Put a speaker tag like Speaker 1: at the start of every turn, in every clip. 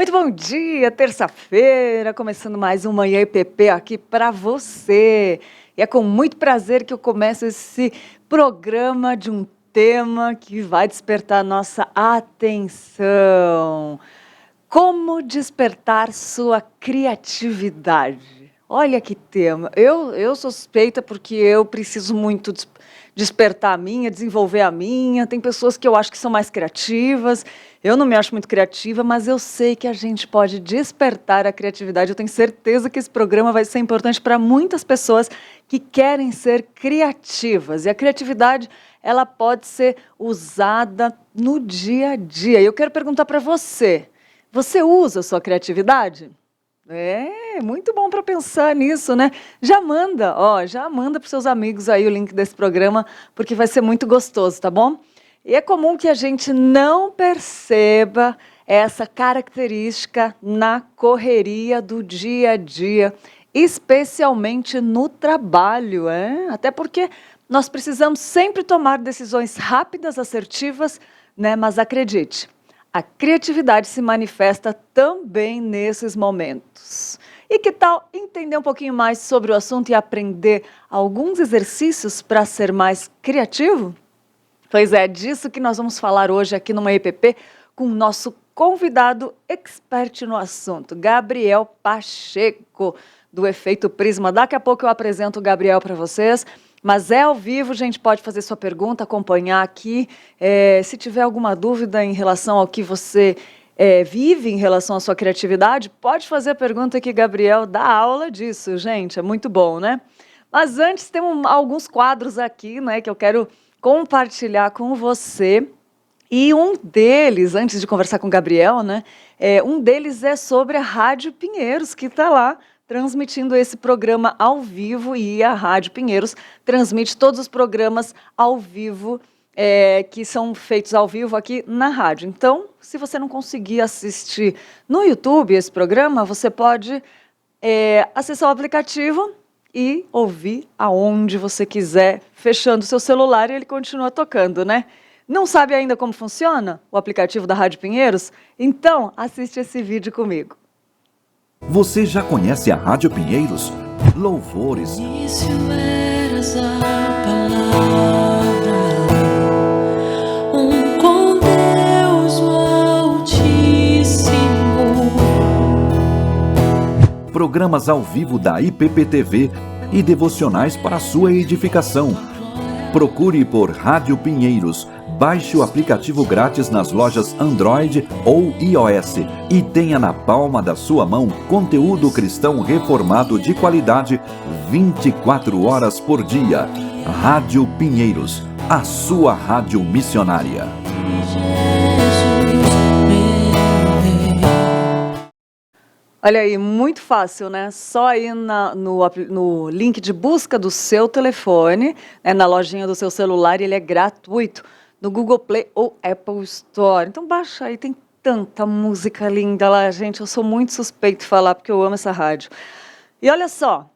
Speaker 1: Muito bom dia, terça-feira, começando mais um Manhã IPP aqui para você. E é com muito prazer que eu começo esse programa de um tema que vai despertar nossa atenção. Como despertar sua criatividade? Olha que tema. Eu sou suspeita porque eu preciso muito despertar a minha, desenvolver a minha. Tem pessoas que eu acho que são mais criativas. Eu não me acho muito criativa, mas eu sei que a gente pode despertar a criatividade. Eu tenho certeza que esse programa vai ser importante para muitas pessoas que querem ser criativas. E a criatividade, ela pode ser usada no dia a dia. E eu quero perguntar para você. Você usa a sua criatividade? É, muito bom para pensar nisso, né? Já manda para os seus amigos aí o link desse programa, porque vai ser muito gostoso, tá bom? E é comum que a gente não perceba essa característica na correria do dia a dia, especialmente no trabalho, até porque nós precisamos sempre tomar decisões rápidas, assertivas, né? Mas acredite, a criatividade se manifesta também nesses momentos. E que tal entender um pouquinho mais sobre o assunto e aprender alguns exercícios para ser mais criativo? Pois é, disso que nós vamos falar hoje aqui no IPP com o nosso convidado expert no assunto, Gabriel Pacheco, do Efeito Prisma. Daqui a pouco eu apresento o Gabriel para vocês. Mas é ao vivo, gente, pode fazer sua pergunta, acompanhar aqui. Se tiver alguma dúvida em relação ao que você vive em relação à sua criatividade, pode fazer a pergunta que Gabriel dá aula disso, gente, é muito bom, né? Mas antes, tem alguns quadros aqui, né, que eu quero compartilhar com você. E um deles, antes de conversar com o Gabriel, né, um deles é sobre a Rádio Pinheiros, que está lá, transmitindo esse programa ao vivo, e a Rádio Pinheiros transmite todos os programas ao vivo, que são feitos ao vivo aqui na rádio. Então, se você não conseguir assistir no YouTube esse programa, você pode acessar o aplicativo e ouvir aonde você quiser, fechando o seu celular, e ele continua tocando, né? Não sabe ainda como funciona o aplicativo da Rádio Pinheiros? Então, assiste esse vídeo comigo.
Speaker 2: Você já conhece a Rádio Pinheiros? Louvores,
Speaker 3: Início eras a palavra, com Deus o Altíssimo.
Speaker 2: programas ao vivo da IPP-TV e devocionais para sua edificação. Procure por Rádio Pinheiros. Baixe o aplicativo grátis nas lojas Android ou iOS e tenha na palma da sua mão conteúdo cristão reformado de qualidade 24 horas por dia. Rádio Pinheiros, a sua rádio missionária.
Speaker 1: Olha aí, muito fácil, né? Só ir no link de busca do seu telefone, na lojinha do seu celular, e ele é gratuito, no Google Play ou Apple Store. Então baixa aí, tem tanta música linda lá, gente. Eu sou muito suspeito de falar, porque eu amo essa rádio. E olha só,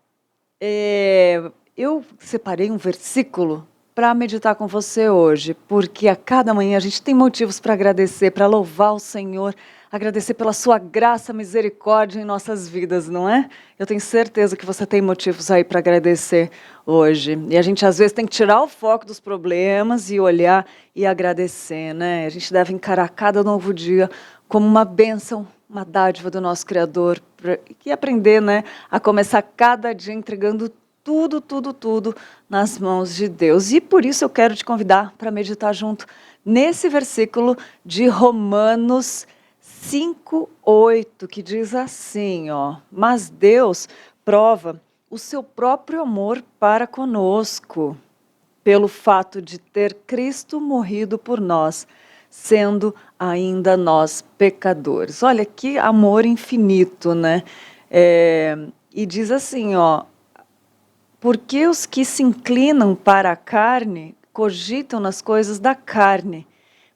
Speaker 1: eu separei um versículo para meditar com você hoje, porque a cada manhã a gente tem motivos para agradecer, para louvar o Senhor, agradecer pela sua graça, misericórdia em nossas vidas, não é? Eu tenho certeza que você tem motivos aí para agradecer hoje. E a gente às vezes tem que tirar o foco dos problemas e olhar e agradecer, né? A gente deve encarar cada novo dia como uma bênção, uma dádiva do nosso Criador, e aprender, né, a começar cada dia entregando tudo nas mãos de Deus. E por isso eu quero te convidar para meditar junto nesse versículo de Romanos 5:8, que diz assim, mas Deus prova o seu próprio amor para conosco, pelo fato de ter Cristo morrido por nós, sendo ainda nós pecadores. Olha que amor infinito, né? E diz assim, porque os que se inclinam para a carne cogitam nas coisas da carne,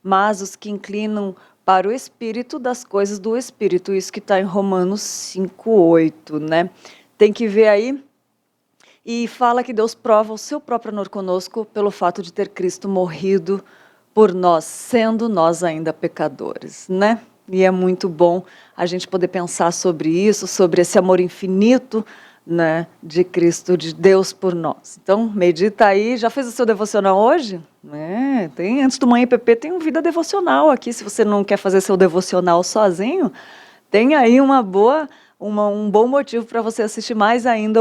Speaker 1: mas os que inclinam para o Espírito, das coisas do Espírito. Isso que está em Romanos 5:8, né? Tem que ver aí. E fala que Deus prova o seu próprio amor conosco pelo fato de ter Cristo morrido por nós, sendo nós ainda pecadores, né? E é muito bom a gente poder pensar sobre isso, sobre esse amor infinito, né, de Cristo, de Deus por nós. Então, medita aí. Já fez o seu devocional hoje? Tem, antes do Manhã IPP tem um Vida Devocional aqui. Se você não quer fazer seu devocional sozinho, tem aí um bom motivo para você assistir mais ainda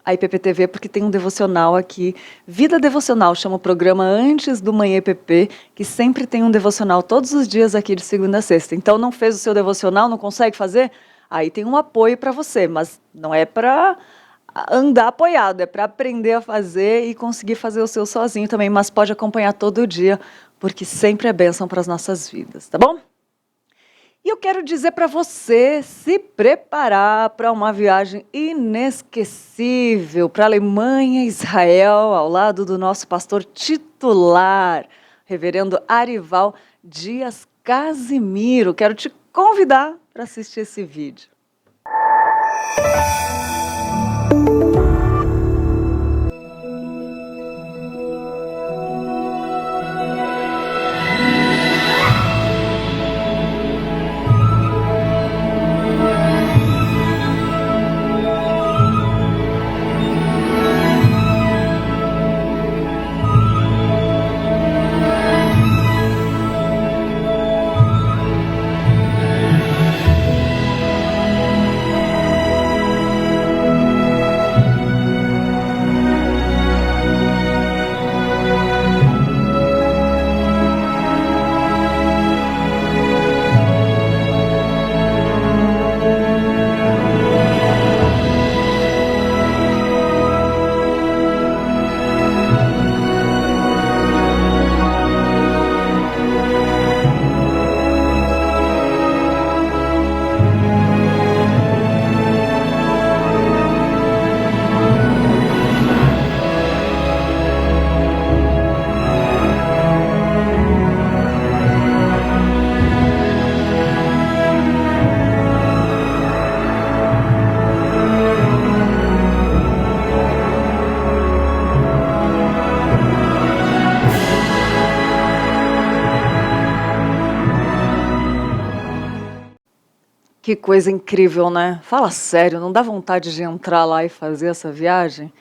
Speaker 1: a IPP-TV, porque tem um devocional aqui, Vida Devocional, chama o programa antes do Manhã IPP, que sempre tem um devocional todos os dias aqui de segunda a sexta. Então, não fez o seu devocional, não consegue fazer? Aí tem um apoio para você, mas não é para andar apoiado, é para aprender a fazer e conseguir fazer o seu sozinho também, mas pode acompanhar todo dia, porque sempre é bênção para as nossas vidas, tá bom? E eu quero dizer para você se preparar para uma viagem inesquecível para a Alemanha e Israel, ao lado do nosso pastor titular, reverendo Arival Dias Casimiro. Quero te convidar para assistir esse vídeo. Que coisa incrível, né? Fala sério, não dá vontade de entrar lá e fazer essa viagem?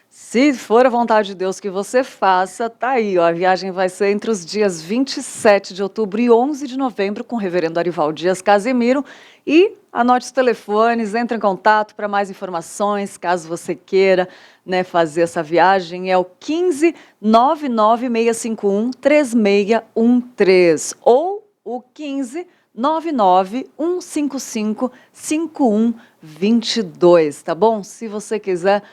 Speaker 1: Se for a vontade de Deus que você faça, tá aí, ó, a viagem vai ser entre os dias 27 de outubro e 11 de novembro com o reverendo Arival Dias Casimiro. E anote os telefones, entre em contato para mais informações, caso você queira, né, fazer essa viagem. É o 15 99651 3613 ou o 15 991555122, tá bom? Se você quiser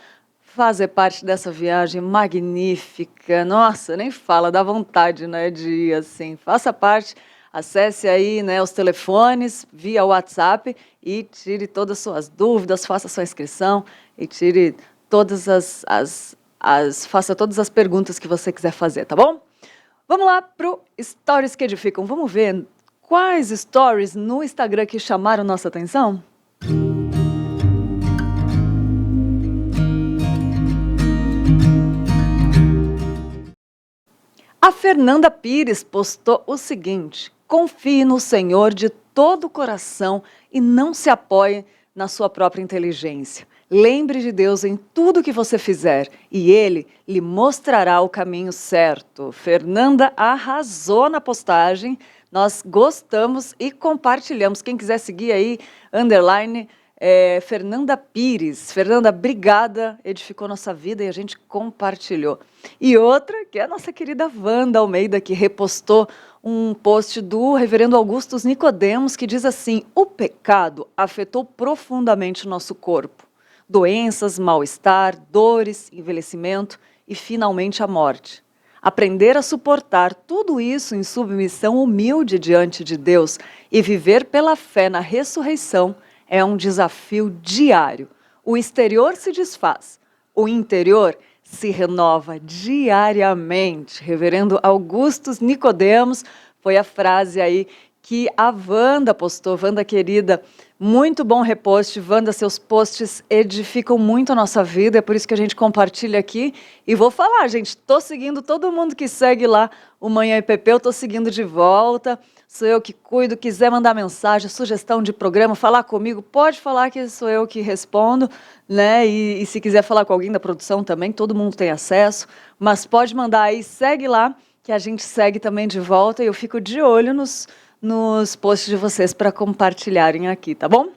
Speaker 1: fazer parte dessa viagem magnífica, nossa, nem fala, dá vontade, né, de ir assim. Faça parte, acesse aí, né, os telefones via WhatsApp e tire todas as suas dúvidas, faça sua inscrição e tire todas faça todas as perguntas que você quiser fazer, tá bom? Vamos lá pro Stories que Edificam. Vamos ver quais stories no Instagram que chamaram nossa atenção? A Fernanda Pires postou o seguinte: confie no Senhor de todo o coração e não se apoie na sua própria inteligência. Lembre de Deus em tudo que você fizer e Ele lhe mostrará o caminho certo. Fernanda arrasou na postagem. Nós gostamos e compartilhamos. Quem quiser seguir aí, _ Fernanda Pires. Fernanda, obrigada, edificou nossa vida e a gente compartilhou. E outra, que é a nossa querida Wanda Almeida, que repostou um post do reverendo Augustus Nicodemos, que diz assim: o pecado afetou profundamente o nosso corpo. Doenças, mal-estar, dores, envelhecimento e, finalmente, a morte. Aprender a suportar tudo isso em submissão humilde diante de Deus e viver pela fé na ressurreição é um desafio diário. O exterior se desfaz, o interior se renova diariamente. Reverendo Augustus Nicodemos foi a frase aí que a Wanda postou. Wanda querida, muito bom repost. Wanda, seus posts edificam muito a nossa vida, é por isso que a gente compartilha aqui. E vou falar, gente, tô seguindo todo mundo que segue lá o Manhã IPP, eu tô seguindo de volta. Sou eu que cuido, quiser mandar mensagem, sugestão de programa, falar comigo, pode falar que sou eu que respondo, né? E se quiser falar com alguém da produção também, todo mundo tem acesso, mas pode mandar aí, segue lá, que a gente segue também de volta e eu fico de olho nos posts de vocês para compartilharem aqui, tá bom?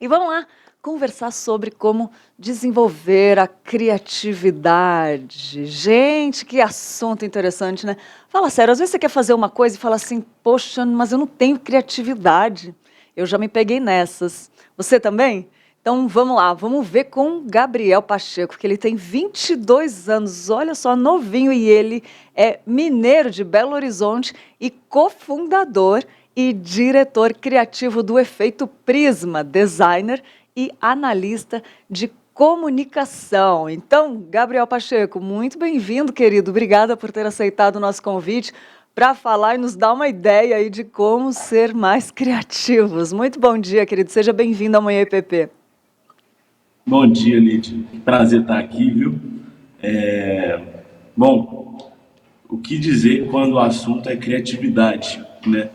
Speaker 1: E vamos lá conversar sobre como desenvolver a criatividade. Gente, que assunto interessante, né? Fala sério, às vezes você quer fazer uma coisa e fala assim, poxa, mas eu não tenho criatividade. Eu já me peguei nessas. Você também? Então vamos lá, vamos ver com Gabriel Pacheco, que ele tem 22 anos, olha só, novinho, e ele é mineiro de Belo Horizonte e cofundador e diretor criativo do Efeito Prisma, designer e analista de comunicação. Então, Gabriel Pacheco, muito bem-vindo, querido. Obrigada por ter aceitado o nosso convite para falar e nos dar uma ideia aí de como ser mais criativos. Muito bom dia, querido. Seja bem-vindo ao Manhã IPP.
Speaker 4: Bom dia, Lídia. Prazer estar aqui, viu? Bom, o que dizer quando o assunto é criatividade, né?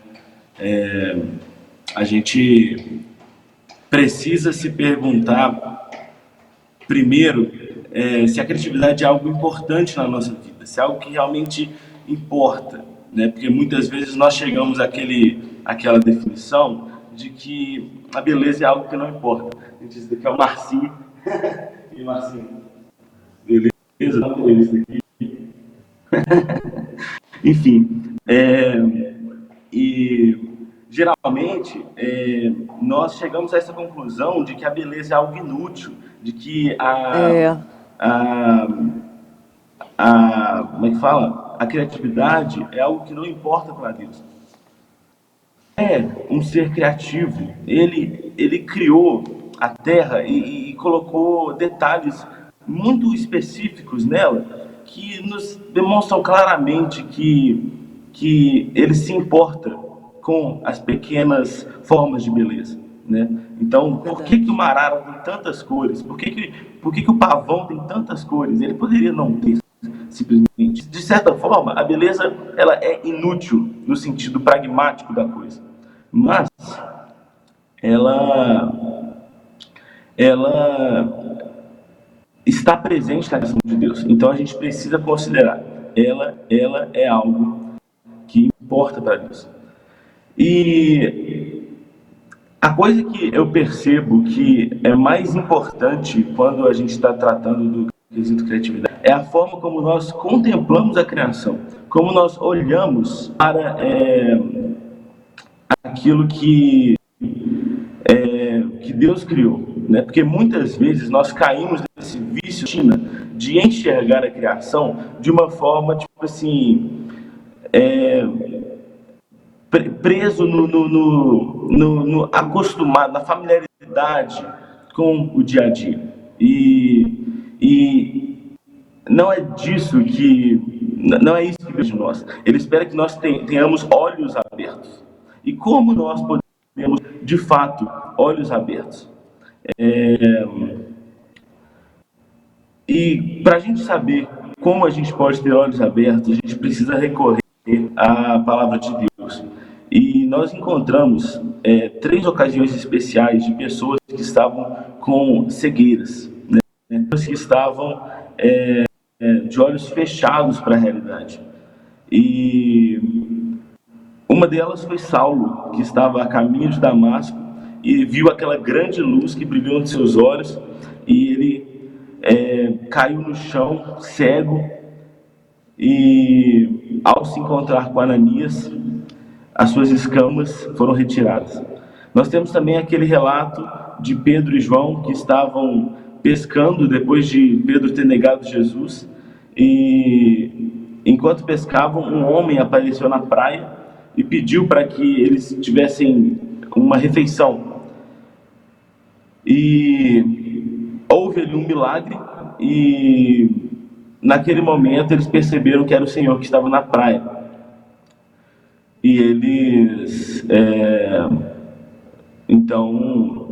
Speaker 4: A gente precisa se perguntar, primeiro, se a criatividade é algo importante na nossa vida, se é algo que realmente importa, né? Porque muitas vezes nós chegamos àquela definição de que a beleza é algo que não importa. A gente diz que é o Marcinho. E Marcinho, beleza? Não, isso aqui. Enfim, e geralmente nós chegamos a essa conclusão de que a beleza é algo inútil, de que como é que fala? A criatividade é algo que não importa para Deus. É um ser criativo, ele criou a Terra e colocou detalhes muito específicos nela que nos demonstram claramente que ele se importa com as pequenas formas de beleza, né? Então, por que uma arara tem tantas cores? Por que o pavão tem tantas cores? Ele poderia não ter, simplesmente. De certa forma, a beleza ela é inútil no sentido pragmático da coisa, mas ela está presente na criação de Deus. Então a gente precisa considerar ela é algo que importa para Deus. E a coisa que eu percebo que é mais importante quando a gente está tratando do quesito criatividade é a forma como nós contemplamos a criação, como nós olhamos para aquilo que Deus criou, né? Porque muitas vezes nós caímos nesse vício de enxergar a criação de uma forma, tipo assim, preso no acostumado, na familiaridade com o dia a dia. E não é disso não é isso que Deus de nós. Ele espera que nós tenhamos olhos abertos. E como nós podemos, de fato, olhos abertos? E para a gente saber como a gente pode ter olhos abertos, a gente precisa recorrer à palavra de Deus. E nós encontramos 3 ocasiões especiais de pessoas que estavam com cegueiras, né? Pessoas que estavam de olhos fechados para a realidade. E uma delas foi Saulo, que estava a caminho de Damasco e viu aquela grande luz que brilhou nos seus olhos e ele caiu no chão, cego, e ao se encontrar com Ananias, as suas escamas foram retiradas. Nós temos também aquele relato de Pedro e João que estavam pescando depois de Pedro ter negado Jesus, e enquanto pescavam, um homem apareceu na praia e pediu para que eles tivessem uma refeição. E houve ali um milagre e naquele momento eles perceberam que era o Senhor que estava na praia. e eles, então,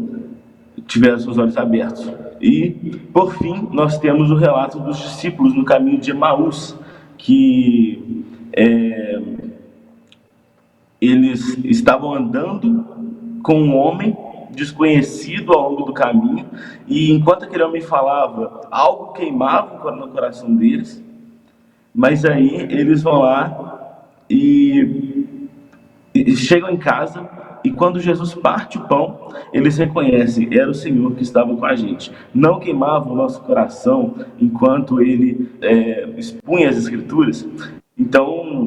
Speaker 4: tiveram seus olhos abertos. E, por fim, nós temos o relato dos discípulos no caminho de Emaús, que eles estavam andando com um homem desconhecido ao longo do caminho, e enquanto aquele homem falava, algo queimava no coração deles, mas aí eles vão lá e chegam em casa, e quando Jesus parte o pão, eles reconhecem, era o Senhor que estava com a gente. Não queimava o nosso coração enquanto ele expunha as Escrituras. Então,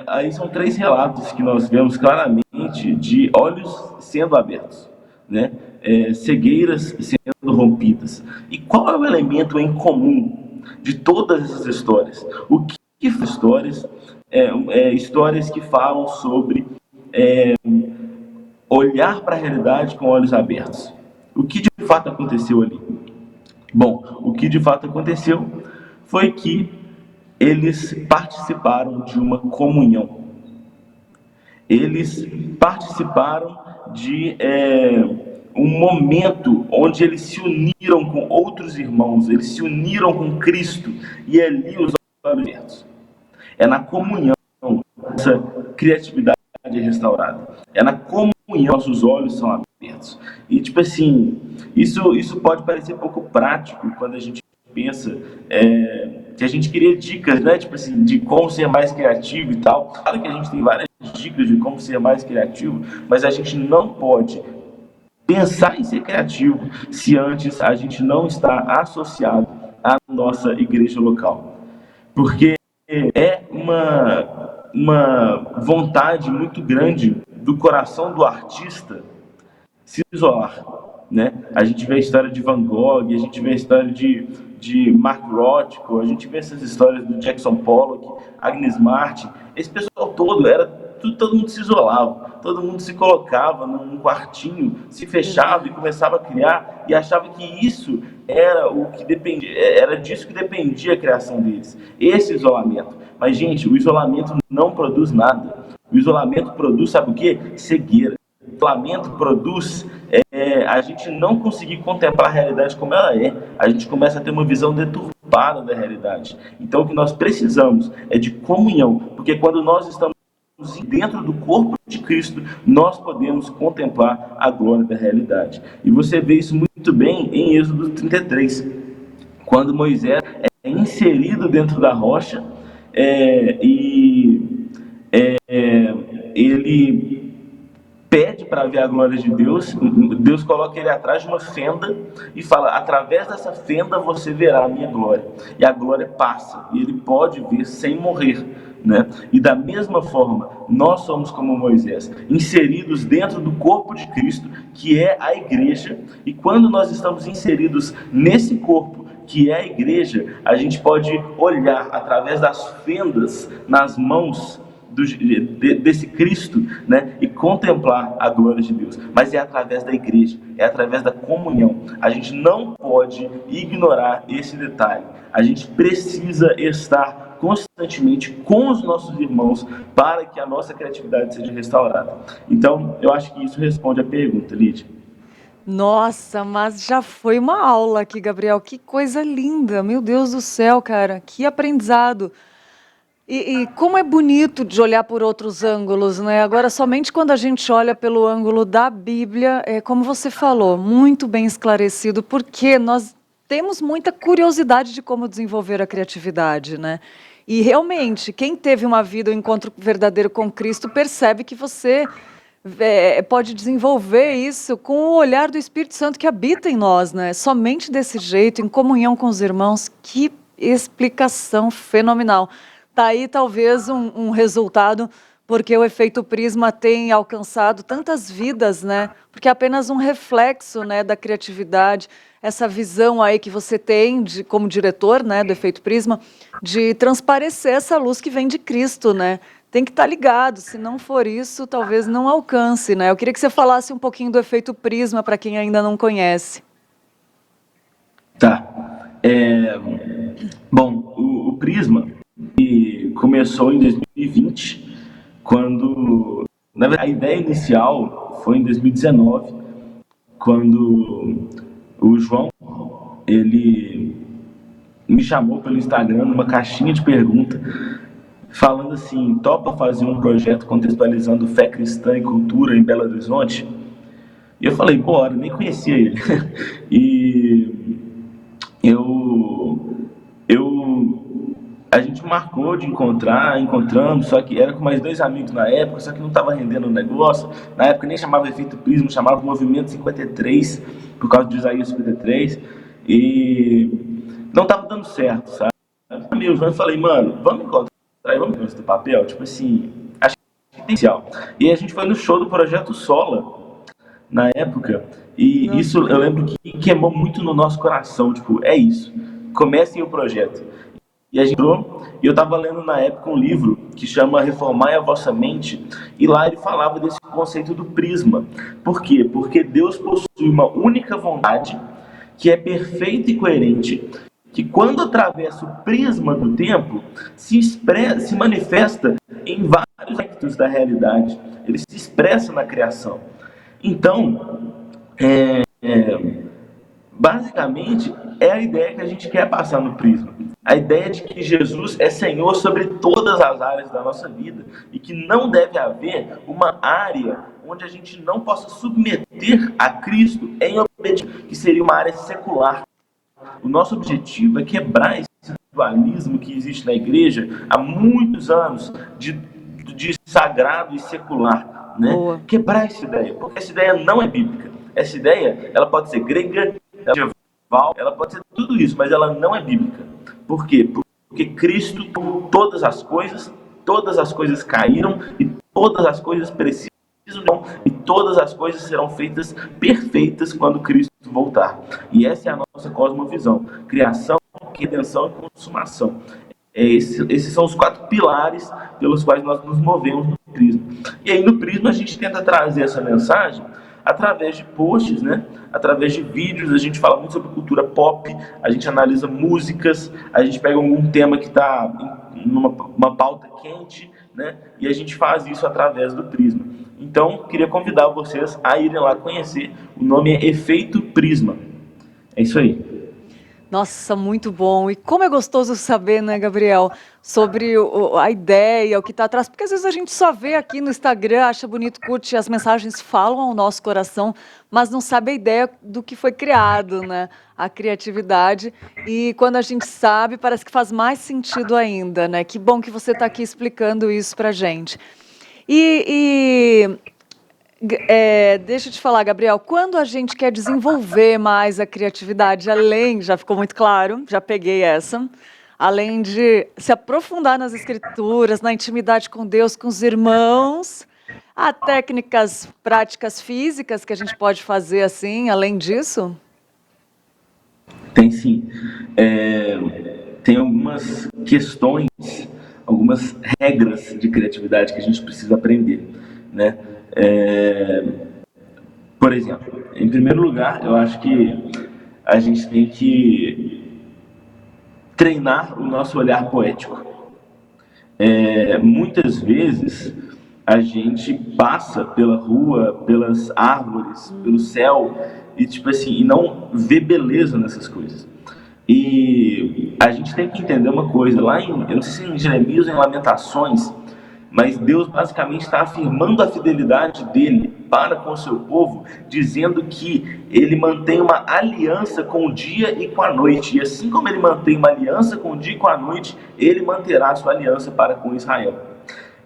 Speaker 4: aí são 3 relatos que nós vemos claramente de olhos sendo abertos, né? Cegueiras sendo rompidas. E qual é o elemento em comum de todas essas histórias? O que são histórias? Histórias que falam sobre olhar para a realidade com olhos abertos. O que de fato aconteceu ali? Bom, o que de fato aconteceu foi que eles participaram de uma comunhão. Eles participaram de um momento onde eles se uniram com outros irmãos, eles se uniram com Cristo, e ali os olhos abertos. É na comunhão essa criatividade é restaurada. É na comunhão nossos olhos são abertos. E tipo assim, isso pode parecer pouco prático quando a gente pensa que a gente queria dicas, né? Tipo assim, de como ser mais criativo e tal. Claro que a gente tem várias dicas de como ser mais criativo, mas a gente não pode pensar em ser criativo se antes a gente não está associado à nossa igreja local. Porque é uma vontade muito grande do coração do artista se isolar, né? A gente vê a história de Van Gogh, a gente vê a história de Mark Rothko, a gente vê essas histórias do Jackson Pollock, Agnes Martin. Esse pessoal todo todo mundo se isolava, todo mundo se colocava num quartinho, se fechava e começava a criar, e achava que isso era o que dependia, era disso que dependia a criação deles, esse isolamento. Mas, gente, o isolamento não produz nada. O isolamento produz, sabe o quê? Cegueira. O isolamento produz a gente não conseguir contemplar a realidade como ela é. A gente começa a ter uma visão deturpada da realidade. Então, o que nós precisamos é de comunhão, porque quando nós estamos dentro do corpo de Cristo, nós podemos contemplar a glória da realidade. E você vê isso muito bem em Êxodo 33, quando Moisés é inserido dentro da rocha ele pede para ver a glória de Deus. Deus coloca ele atrás de uma fenda e fala, através dessa fenda você verá a minha glória. E a glória passa, e ele pode ver sem morrer, né? E da mesma forma, nós somos como Moisés, inseridos dentro do corpo de Cristo, que é a igreja, e quando nós estamos inseridos nesse corpo, que é a igreja, a gente pode olhar através das fendas nas mãos desse Cristo, né, e contemplar a glória de Deus. Mas é através da igreja, é através da comunhão. A gente não pode ignorar esse detalhe. A gente precisa estar constantemente com os nossos irmãos para que a nossa criatividade seja restaurada. Então, eu acho que isso responde à pergunta, Lídia.
Speaker 1: Nossa, mas já foi uma aula aqui, Gabriel. Que coisa linda. Meu Deus do céu, cara. Que aprendizado. E como é bonito de olhar por outros ângulos, né? Agora, somente quando a gente olha pelo ângulo da Bíblia, como você falou, muito bem esclarecido, porque nós temos muita curiosidade de como desenvolver a criatividade, né? E realmente, quem teve uma vida, um encontro verdadeiro com Cristo, percebe que você pode desenvolver isso com o olhar do Espírito Santo que habita em nós, né? Somente desse jeito, em comunhão com os irmãos. Que explicação fenomenal. Tá aí talvez um resultado, porque o efeito Prisma tem alcançado tantas vidas, né? Porque é apenas um reflexo, né, da criatividade, essa visão aí que você tem como diretor, né, do efeito Prisma, de transparecer essa luz que vem de Cristo, né? Tem que estar ligado, se não for isso, talvez não alcance, né? Eu queria que você falasse um pouquinho do efeito Prisma para quem ainda não conhece.
Speaker 4: Tá. Bom, o Prisma começou em 2020 quando, na verdade, a ideia inicial foi em 2019, quando o João, ele me chamou pelo Instagram numa caixinha de pergunta, falando assim: topa fazer um projeto contextualizando fé cristã e cultura em Belo Horizonte? E eu falei: bora, nem conhecia ele. E a gente marcou de encontramos, só que era com mais 2 amigos na época, só que não estava rendendo o negócio. Na época nem chamava Efeito Prisma, chamava Movimento 53, por causa de Isaías 53, e não estava dando certo, sabe? Eu falei: mano, vamos encontrar, vamos ver esse papel, tipo assim, acho que tem potencial. E a gente foi no show do Projeto Sola, na época, e isso eu lembro que queimou muito no nosso coração, tipo, é isso, comecem o projeto. E a gente entrou, e eu estava lendo na época um livro que chama Reformai a Vossa Mente, e lá ele falava desse conceito do prisma. Por quê? Porque Deus possui uma única vontade, que é perfeita e coerente, que quando atravessa o prisma do tempo, se manifesta em vários aspectos da realidade. Ele se expressa na criação. Então, basicamente, é a ideia que a gente quer passar no prisma. A ideia de que Jesus é Senhor sobre todas as áreas da nossa vida e que não deve haver uma área onde a gente não possa submeter a Cristo em obediência, que seria uma área secular. O nosso objetivo é quebrar esse dualismo que existe na igreja há muitos anos de sagrado e secular, né? Quebrar essa ideia, porque essa ideia não é bíblica. Essa ideia, ela pode ser grega, medieval, ela pode ser tudo isso, mas ela não é bíblica. Por quê? Porque Cristo, todas as coisas caíram e todas as coisas precisam, e todas as coisas serão feitas perfeitas quando Cristo voltar. E essa é a nossa cosmovisão: criação, redenção e consumação. Esses são os 4 pilares pelos quais nós nos movemos no Prisma. E aí no Prisma a gente tenta trazer essa mensagem através de posts, né? Através de vídeos. A gente fala muito sobre cultura pop, a gente analisa músicas, a gente pega algum tema que está numa pauta quente, né? E a gente faz isso através do Prisma. Então, queria convidar vocês a irem lá conhecer. O nome é Efeito Prisma. É isso aí.
Speaker 1: Nossa, muito bom. E como é gostoso saber, né, Gabriel, sobre a ideia, o que está atrás. Porque às vezes a gente só vê aqui no Instagram, acha bonito, curte, as mensagens falam ao nosso coração, mas não sabe a ideia do que foi criado, né? A criatividade. E quando a gente sabe, parece que faz mais sentido ainda, né? Que bom que você está aqui explicando isso para a gente. Deixa eu te falar, Gabriel, quando a gente quer desenvolver mais a criatividade, já ficou muito claro, já peguei essa, além de se aprofundar nas escrituras, na intimidade com Deus, com os irmãos, há técnicas, práticas físicas que a gente pode fazer assim, além disso?
Speaker 4: Tem sim. Tem algumas questões, algumas regras de criatividade que a gente precisa aprender, né? Por exemplo, em primeiro lugar, eu acho que a gente tem que treinar o nosso olhar poético. Muitas vezes a gente passa pela rua, pelas árvores, pelo céu e tipo assim, e não vê beleza nessas coisas. E a gente tem que entender uma coisa, lá eu não sei se em Jeremias ou em Lamentações, mas Deus basicamente está afirmando a fidelidade dele para com o seu povo, dizendo que ele mantém uma aliança com o dia e com a noite. E assim como ele mantém uma aliança com o dia e com a noite, ele manterá a sua aliança para com Israel.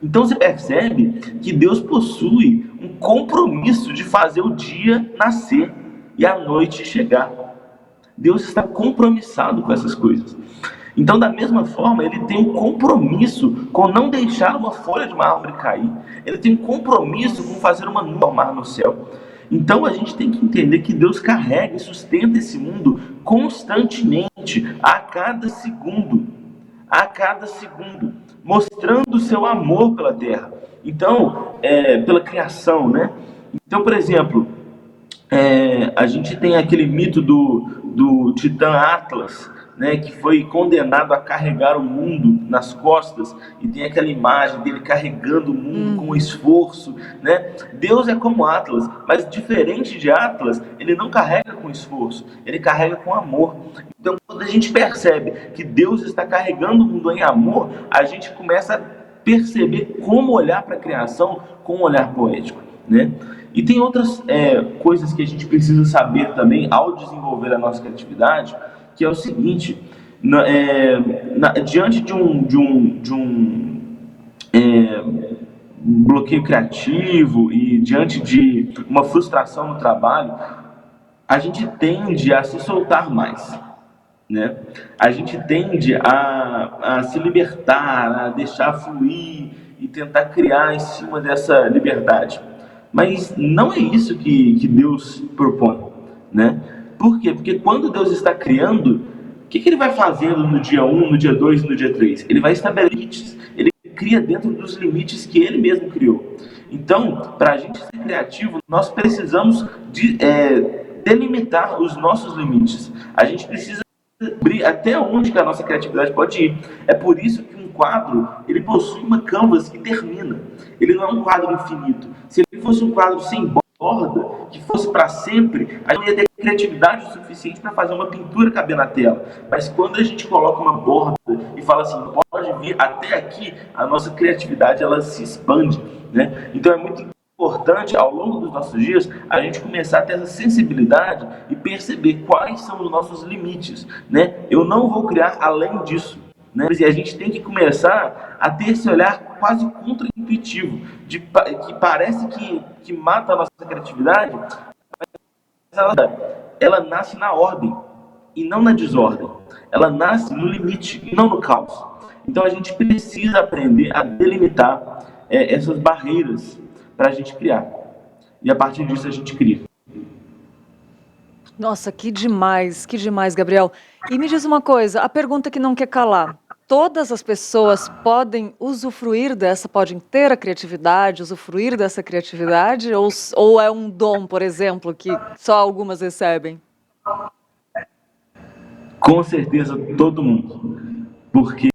Speaker 4: Então você percebe que Deus possui um compromisso de fazer o dia nascer e a noite chegar. Deus está compromissado com essas coisas. Então, da mesma forma, ele tem um compromisso com não deixar uma folha de uma árvore cair. Ele tem um compromisso com fazer uma nuvem formar no céu. Então, a gente tem que entender que Deus carrega e sustenta esse mundo constantemente, a cada segundo, mostrando o seu amor pela terra. Então, pela criação, né? Então, por exemplo, a gente tem aquele mito do Titã Atlas, né, que foi condenado a carregar o mundo nas costas, e tem aquela imagem dele carregando o mundo com esforço, né? Deus é como Atlas, mas diferente de Atlas, ele não carrega com esforço, ele carrega com amor. Então, quando a gente percebe que Deus está carregando o mundo em amor, a gente começa a perceber como olhar para a criação com um olhar poético, né? E tem outras coisas que a gente precisa saber também ao desenvolver a nossa criatividade, que é o seguinte: diante de um bloqueio criativo e diante de uma frustração no trabalho, a gente tende a se soltar mais, né? A gente tende a se libertar, a deixar fluir e tentar criar em cima dessa liberdade. Mas não é isso que Deus propõe, né? Por quê? Porque quando Deus está criando, o que ele vai fazendo no dia 1, no dia 2 e no dia 3? Ele vai estabelecer limites. Ele cria dentro dos limites que ele mesmo criou. Então, para a gente ser criativo, nós precisamos delimitar os nossos limites. A gente precisa abrir até onde que a nossa criatividade pode ir. É por isso que um quadro, ele possui uma canvas que termina. Ele não é um quadro infinito. Se ele fosse um quadro sem borda, que fosse para sempre, a gente não ia ter criatividade o suficiente para fazer uma pintura caber na tela. Mas quando a gente coloca uma borda e fala assim, pode vir até aqui, a nossa criatividade ela se expande, né? Então é muito importante, ao longo dos nossos dias, a gente começar a ter essa sensibilidade e perceber quais são os nossos limites, né? Eu não vou criar além disso, né? E a gente tem que começar a ter esse olhar quase contra-intuitivo, que parece que mata a nossa criatividade, mas ela nasce na ordem e não na desordem. Ela nasce no limite e não no caos. Então a gente precisa aprender a delimitar essas barreiras para a gente criar. E a partir disso a gente cria.
Speaker 1: Nossa, que demais, Gabriel. E me diz uma coisa, a pergunta que não quer calar. Todas as pessoas podem usufruir podem ter a criatividade, usufruir dessa criatividade? Ou é um dom, por exemplo, que só algumas recebem?
Speaker 4: Com certeza, todo mundo. Porque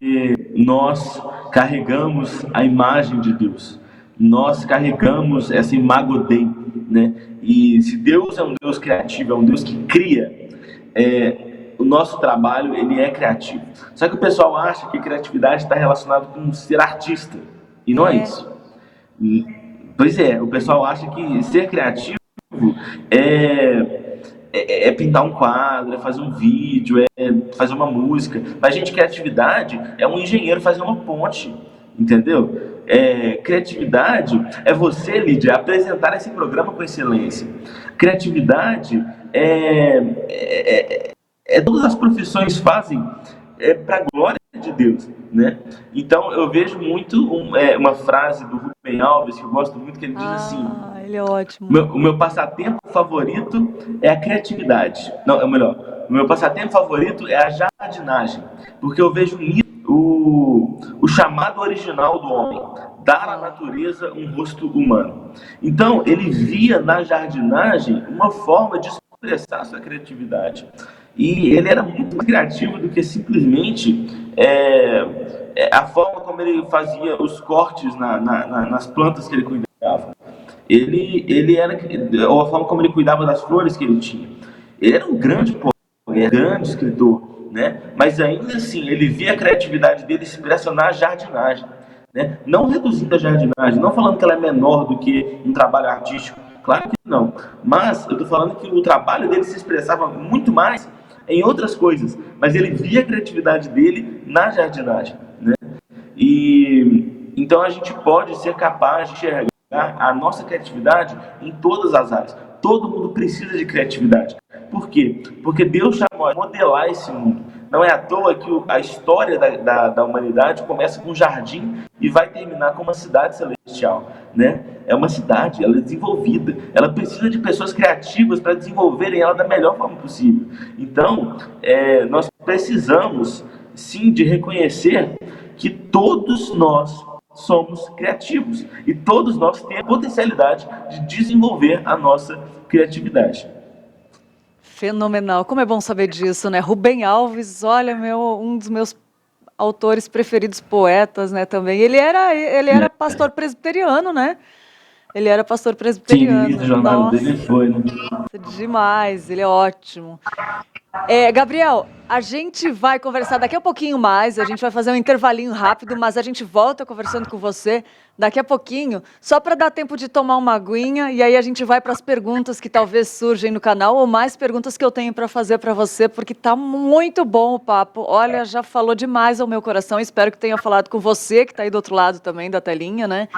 Speaker 4: nós carregamos a imagem de Deus. Nós carregamos essa imago Dei, né? E se Deus é um Deus criativo, é um Deus que cria, o nosso trabalho ele é criativo. Só que o pessoal acha que criatividade está relacionado com ser artista, e não é isso. Pois é, o pessoal acha que ser criativo é pintar um quadro, é fazer um vídeo, é fazer uma música. Mas, gente, criatividade é um engenheiro fazer uma ponte, entendeu? Criatividade é você, Lídia, apresentar esse programa com excelência. Criatividade todas as profissões fazem para a glória de Deus, né? Então eu vejo muito uma frase do Rubem Alves que eu gosto muito, que ele diz assim:
Speaker 1: ele é ótimo.
Speaker 4: O meu passatempo favorito é a criatividade. Não, é melhor. O meu passatempo favorito é a jardinagem, porque eu vejo nisso o chamado original do homem, dar à natureza um rosto humano. Então ele via na jardinagem uma forma de expressar sua criatividade. E ele era muito mais criativo do que simplesmente a forma como ele fazia os cortes nas plantas que ele cuidava. Ele era, ou a forma como ele cuidava das flores que ele tinha. Ele era um grande poeta, um grande escritor, né? Mas ainda assim, ele via a criatividade dele expressa na jardinagem, né? Não reduzindo a jardinagem, não falando que ela é menor do que um trabalho artístico, claro que não. Mas eu estou falando que o trabalho dele se expressava muito mais em outras coisas, mas ele via a criatividade dele na jardinagem, né? E então a gente pode ser capaz de enxergar a nossa criatividade em todas as áreas. Todo mundo precisa de criatividade. Por quê? Porque Deus chamou a modelar esse mundo. Não é à toa que a história da humanidade começa com um jardim e vai terminar com uma cidade celestial, né? É uma cidade, ela é desenvolvida, ela precisa de pessoas criativas para desenvolverem ela da melhor forma possível. Então, nós precisamos, sim, de reconhecer que todos nós somos criativos e todos nós temos a potencialidade de desenvolver a nossa criatividade.
Speaker 1: Fenomenal. Como é bom saber disso, né? Rubem Alves, olha, um dos meus autores preferidos, poetas, né, também. Ele era pastor presbiteriano, né? Ele era pastor
Speaker 4: Sim, no início
Speaker 1: presbiteriano.
Speaker 4: da jornada
Speaker 1: Nossa,
Speaker 4: dele foi, né?
Speaker 1: demais, ele é ótimo. Gabriel, a gente vai conversar daqui a pouquinho mais, a gente vai fazer um intervalinho rápido, mas a gente volta conversando com você daqui a pouquinho, só para dar tempo de tomar uma aguinha, e aí a gente vai para as perguntas que talvez surgem no canal, ou mais perguntas que eu tenho para fazer para você, porque tá muito bom o papo. Olha, já falou demais ao meu coração, espero que tenha falado com você, que está aí do outro lado também da telinha, né?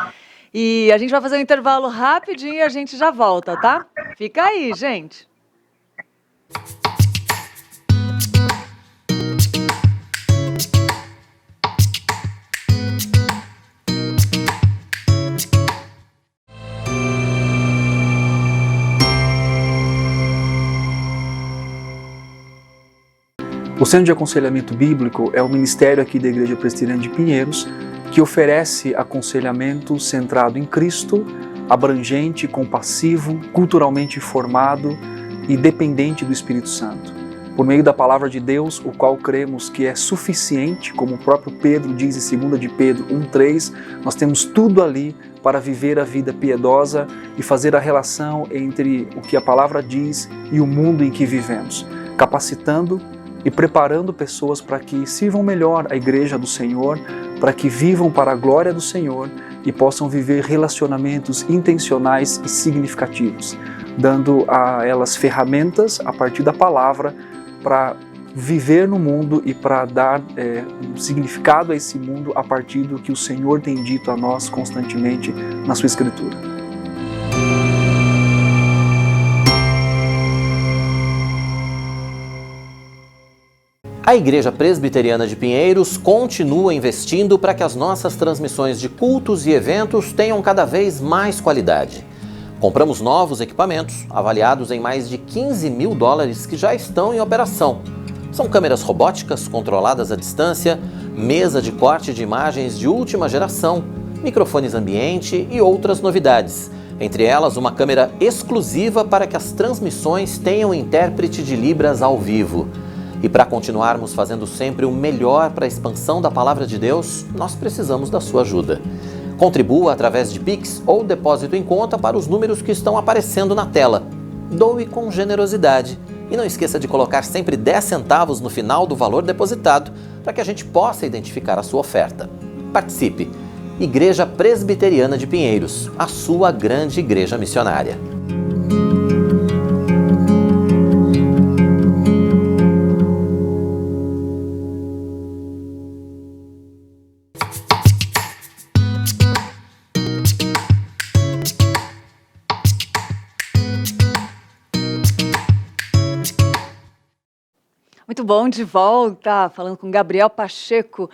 Speaker 1: E a gente vai fazer um intervalo rapidinho e a gente já volta, tá? Fica aí, gente.
Speaker 5: O Centro de Aconselhamento Bíblico é o ministério aqui da Igreja Presbiteriana de Pinheiros que oferece aconselhamento centrado em Cristo, abrangente, compassivo, culturalmente formado e dependente do Espírito Santo. Por meio da Palavra de Deus, o qual cremos que é suficiente, como o próprio Pedro diz em 2 de Pedro 1,3, nós temos tudo ali para viver a vida piedosa e fazer a relação entre o que a Palavra diz e o mundo em que vivemos, capacitando e preparando pessoas para que sirvam melhor a Igreja do Senhor, para que vivam para a glória do Senhor e possam viver relacionamentos intencionais e significativos, dando a elas ferramentas a partir da Palavra para viver no mundo e para dar um significado a esse mundo a partir do que o Senhor tem dito a nós constantemente na sua Escritura.
Speaker 6: A Igreja Presbiteriana de Pinheiros continua investindo para que as nossas transmissões de cultos e eventos tenham cada vez mais qualidade. Compramos novos equipamentos, avaliados em mais de US$15 mil, que já estão em operação. São câmeras robóticas controladas à distância, mesa de corte de imagens de última geração, microfones ambiente e outras novidades. Entre elas, uma câmera exclusiva para que as transmissões tenham intérprete de Libras ao vivo. E para continuarmos fazendo sempre o melhor para a expansão da Palavra de Deus, nós precisamos da sua ajuda. Contribua através de Pix ou depósito em conta para os números que estão aparecendo na tela. Doe com generosidade e não esqueça de colocar sempre 10 centavos no final do valor depositado para que a gente possa identificar a sua oferta. Participe! Igreja Presbiteriana de Pinheiros, a sua grande igreja missionária.
Speaker 1: Muito bom, de volta, falando com Gabriel Pacheco,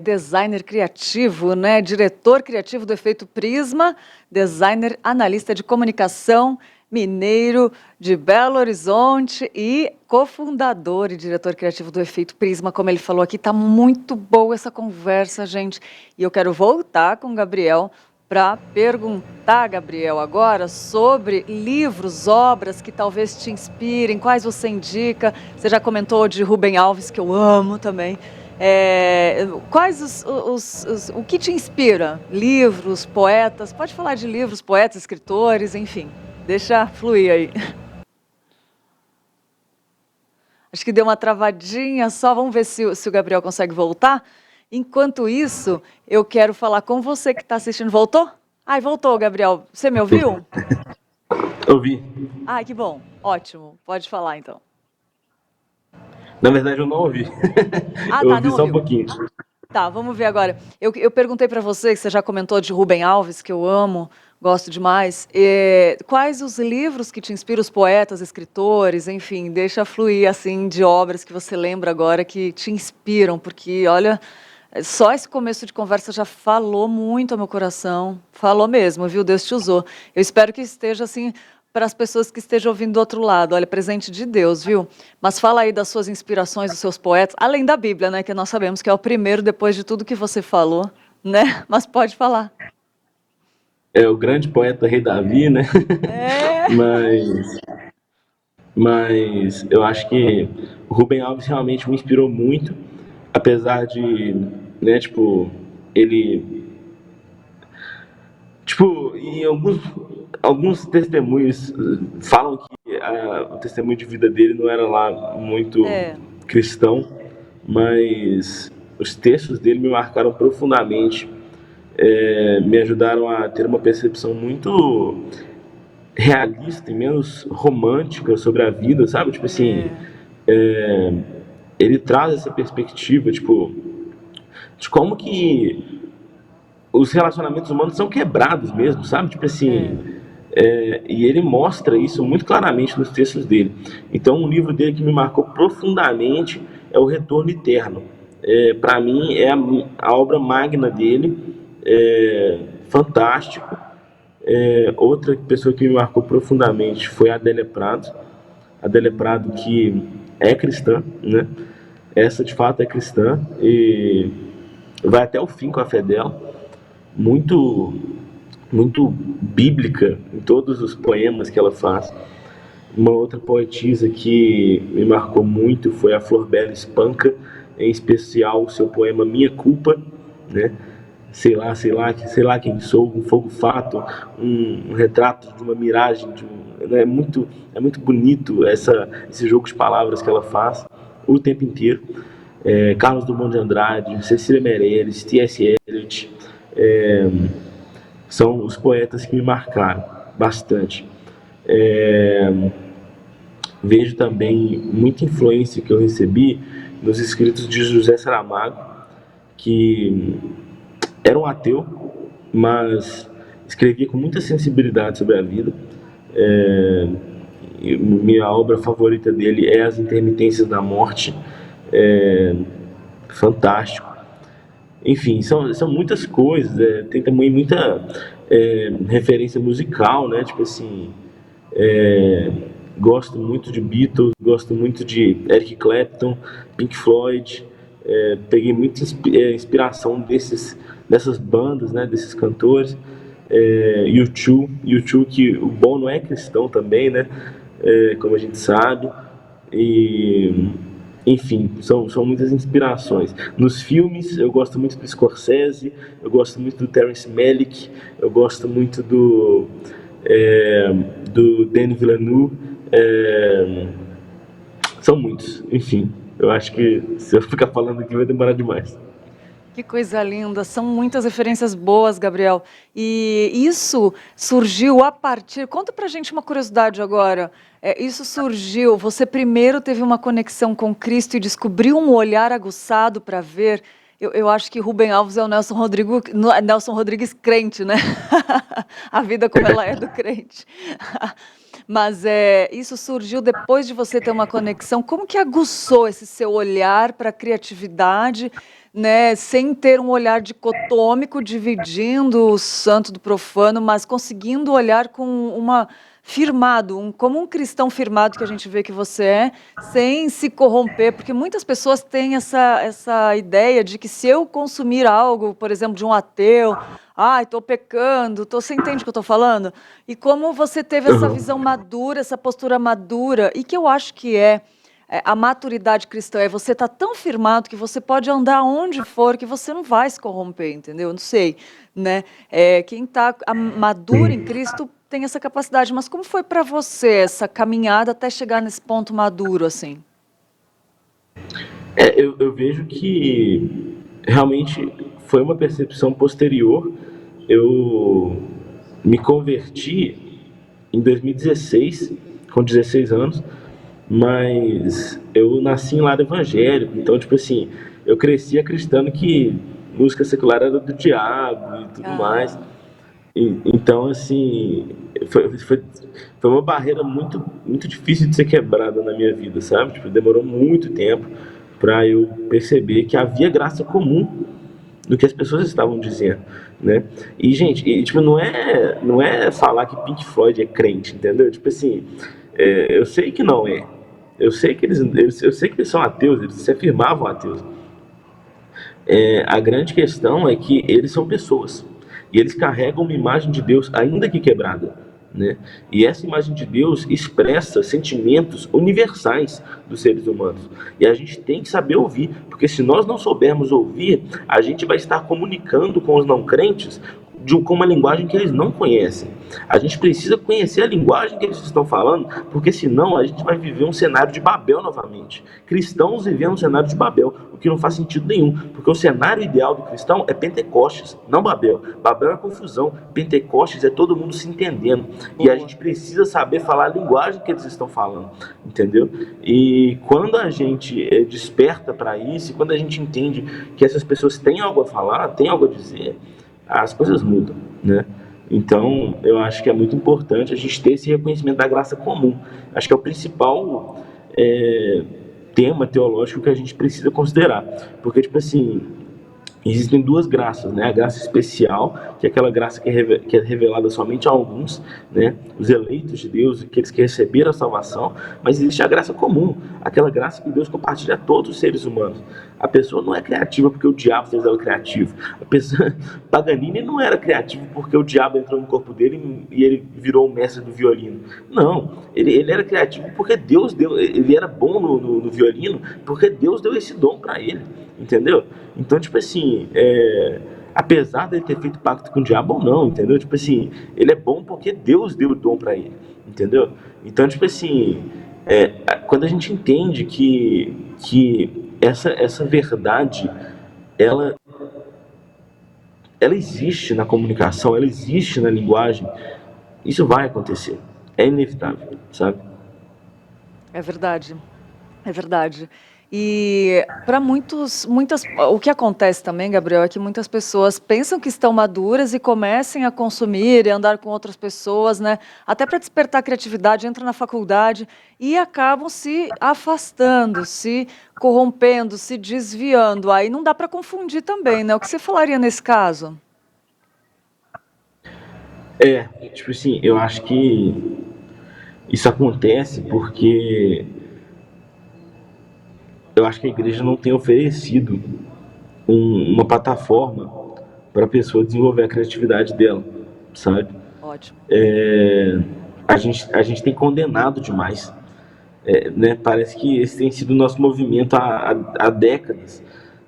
Speaker 1: designer criativo, né? Diretor criativo do Efeito Prisma, designer analista de comunicação, mineiro de Belo Horizonte e cofundador e diretor criativo do Efeito Prisma, como ele falou aqui. Tá muito boa essa conversa, gente. E eu quero voltar com o Gabriel para perguntar, Gabriel, agora sobre livros, obras que talvez te inspirem, quais você indica. Você já comentou de Rubem Alves, que eu amo também. Quais o que te inspira? Livros, poetas? Pode falar de livros, poetas, escritores, enfim. Deixa fluir aí. Acho que deu uma travadinha só. Vamos ver se o Gabriel consegue voltar. Enquanto isso, eu quero falar com você que está assistindo. Voltou? Ai, voltou, Gabriel. Você me ouviu?
Speaker 4: Ouvi.
Speaker 1: Ai, que bom. Ótimo. Pode falar, então.
Speaker 4: Na verdade, eu não ouvi.
Speaker 1: Ah,
Speaker 4: Eu
Speaker 1: tá,
Speaker 4: ouvi
Speaker 1: não
Speaker 4: só um
Speaker 1: ouviu.
Speaker 4: pouquinho.
Speaker 1: Tá, vamos ver agora. Eu perguntei para você, que você já comentou de Rubem Alves, que eu amo, gosto demais. Quais os livros que te inspiram, os poetas, escritores, enfim, deixa fluir, assim, de obras que você lembra agora que te inspiram, porque, olha... Só esse começo de conversa já falou muito ao meu coração. Falou mesmo, viu? Deus te usou. Eu espero que esteja assim para as pessoas que estejam ouvindo do outro lado. Olha, presente de Deus, viu? Mas fala aí das suas inspirações, dos seus poetas, além da Bíblia, né? Que nós sabemos que é o primeiro depois de tudo que você falou, né? Mas pode falar.
Speaker 4: É o grande poeta Rei Davi, né?
Speaker 1: É.
Speaker 4: Mas eu acho que o Rubem Alves realmente me inspirou muito, apesar de, né, tipo, ele, tipo, em alguns testemunhos falam que o testemunho de vida dele não era lá muito
Speaker 1: É.
Speaker 4: cristão, mas os textos dele me marcaram profundamente, me ajudaram a ter uma percepção muito realista e menos romântica sobre a vida, sabe? Tipo assim, ele traz essa perspectiva, tipo, de como que os relacionamentos humanos são quebrados mesmo, sabe? Tipo assim, e ele mostra isso muito claramente nos textos dele. Então, um livro dele que me marcou profundamente é O Retorno Eterno. Para mim, é a obra magna dele, fantástico. Outra pessoa que me marcou profundamente foi a Adélia Prado. Adélia Prado, que é cristã, né? Essa de fato é cristã e vai até o fim com a fé dela. Muito, muito bíblica em todos os poemas que ela faz. Uma outra poetisa que me marcou muito foi a Florbela Espanca, em especial o seu poema Minha Culpa, né? Sei lá quem sou, um fogo fato, um retrato de uma miragem, né? É muito bonito esse jogo de palavras que ela faz o tempo inteiro. Carlos Drummond de Andrade, Cecília Meirelles, T.S. Eliot, são os poetas que me marcaram bastante. Vejo também muita influência que eu recebi nos escritos de José Saramago, que era um ateu, mas escrevia com muita sensibilidade sobre a vida. Minha obra favorita dele é As Intermitências da Morte. Fantástico. Enfim, são muitas coisas. Tem também muita referência musical, né? Tipo assim, gosto muito de Beatles, gosto muito de Eric Clapton, Pink Floyd. Peguei muita inspiração dessas bandas, né? Desses cantores. U2, que o Bono é cristão também, né? Como a gente sabe. Enfim, são muitas inspirações. Nos filmes, eu gosto muito do Scorsese, eu gosto muito do Terrence Malick, eu gosto muito do Denis Villeneuve. São muitos, enfim. Eu acho que se eu ficar falando aqui vai demorar demais.
Speaker 1: Que coisa linda, são muitas referências boas, Gabriel. E isso surgiu a partir. Conta pra gente uma curiosidade agora. Isso surgiu. Você primeiro teve uma conexão com Cristo e descobriu um olhar aguçado para ver. Eu acho que Rubem Alves é o Nelson Rodrigues crente, né? A vida como ela é do crente. Mas isso surgiu depois de você ter uma conexão. Como que aguçou esse seu olhar para a criatividade, né, sem ter um olhar dicotômico, dividindo o santo do profano, mas conseguindo olhar com como um cristão firmado que a gente vê que você é, sem se corromper, porque muitas pessoas têm essa ideia de que se eu consumir algo, por exemplo, de um ateu, estou pecando, você entende o que eu estou falando? E como você teve essa visão madura, essa postura madura, e que eu acho que a maturidade cristã você tá tão firmado que você pode andar onde for, que você não vai se corromper, entendeu? Eu não sei, né? Quem tá maduro em Cristo tem essa capacidade. Mas como foi para você essa caminhada até chegar nesse ponto maduro, assim?
Speaker 4: Eu vejo que realmente foi uma percepção posterior. Eu me converti em 2016, com 16 anos, mas eu nasci em lar evangélico, então, tipo assim, eu cresci acreditando que música secular era do diabo e tudo mais. Então, assim, foi uma barreira muito, muito difícil de ser quebrada na minha vida, sabe? Tipo, demorou muito tempo para eu perceber que havia graça comum do que as pessoas estavam dizendo, né? E, gente, tipo, não é falar que Pink Floyd é crente, entendeu? Tipo assim, eu sei que não é. Eu sei que eles são ateus, eles se afirmavam ateus. A grande questão é que eles são pessoas. E eles carregam uma imagem de Deus, ainda que quebrada, né? E essa imagem de Deus expressa sentimentos universais dos seres humanos. E a gente tem que saber ouvir, porque se nós não soubermos ouvir, a gente vai estar comunicando com os não crentes com uma linguagem que eles não conhecem. A gente precisa conhecer a linguagem que eles estão falando, porque senão a gente vai viver um cenário de Babel novamente. Cristãos vivendo um cenário de Babel, o que não faz sentido nenhum, porque o cenário ideal do cristão é Pentecostes, não Babel. Babel é confusão, Pentecostes é todo mundo se entendendo. E a gente precisa saber falar a linguagem que eles estão falando, entendeu? E quando a gente desperta para isso, quando a gente entende que essas pessoas têm algo a falar, têm algo a dizer, as coisas mudam, né? Então, eu acho que é muito importante a gente ter esse reconhecimento da graça comum. Acho que é o principal tema teológico que a gente precisa considerar. Porque, tipo assim, existem duas graças, né? A graça especial, que é aquela graça que é revelada somente a alguns, né? Os eleitos de Deus, aqueles que receberam a salvação. Mas existe a graça comum, aquela graça que Deus compartilha a todos os seres humanos. A pessoa não é criativa porque o diabo fez ela criativa. Paganini não era criativo porque o diabo entrou no corpo dele e ele virou o mestre do violino. Não, ele era criativo porque Deus deu, ele era bom no violino porque Deus deu esse dom para ele, entendeu? Então, tipo assim, apesar de ele ter feito pacto com o diabo ou não, entendeu? Tipo assim, ele é bom porque Deus deu o dom para ele, entendeu? Então, tipo assim, quando a gente entende que essa verdade, ela existe na comunicação, ela existe na linguagem, isso vai acontecer, é inevitável, sabe?
Speaker 1: É verdade, é verdade. E para o que acontece também, Gabriel, é que muitas pessoas pensam que estão maduras e comecem a consumir e andar com outras pessoas, né? Até para despertar a criatividade, entram na faculdade e acabam se afastando, se corrompendo, se desviando. Aí não dá para confundir também, né? O que você falaria nesse caso?
Speaker 4: Tipo assim, eu acho que isso acontece porque eu acho que a igreja não tem oferecido uma plataforma para a pessoa desenvolver a criatividade dela, sabe?
Speaker 1: Ótimo.
Speaker 4: A gente tem condenado demais, né? Parece que esse tem sido o nosso movimento há décadas,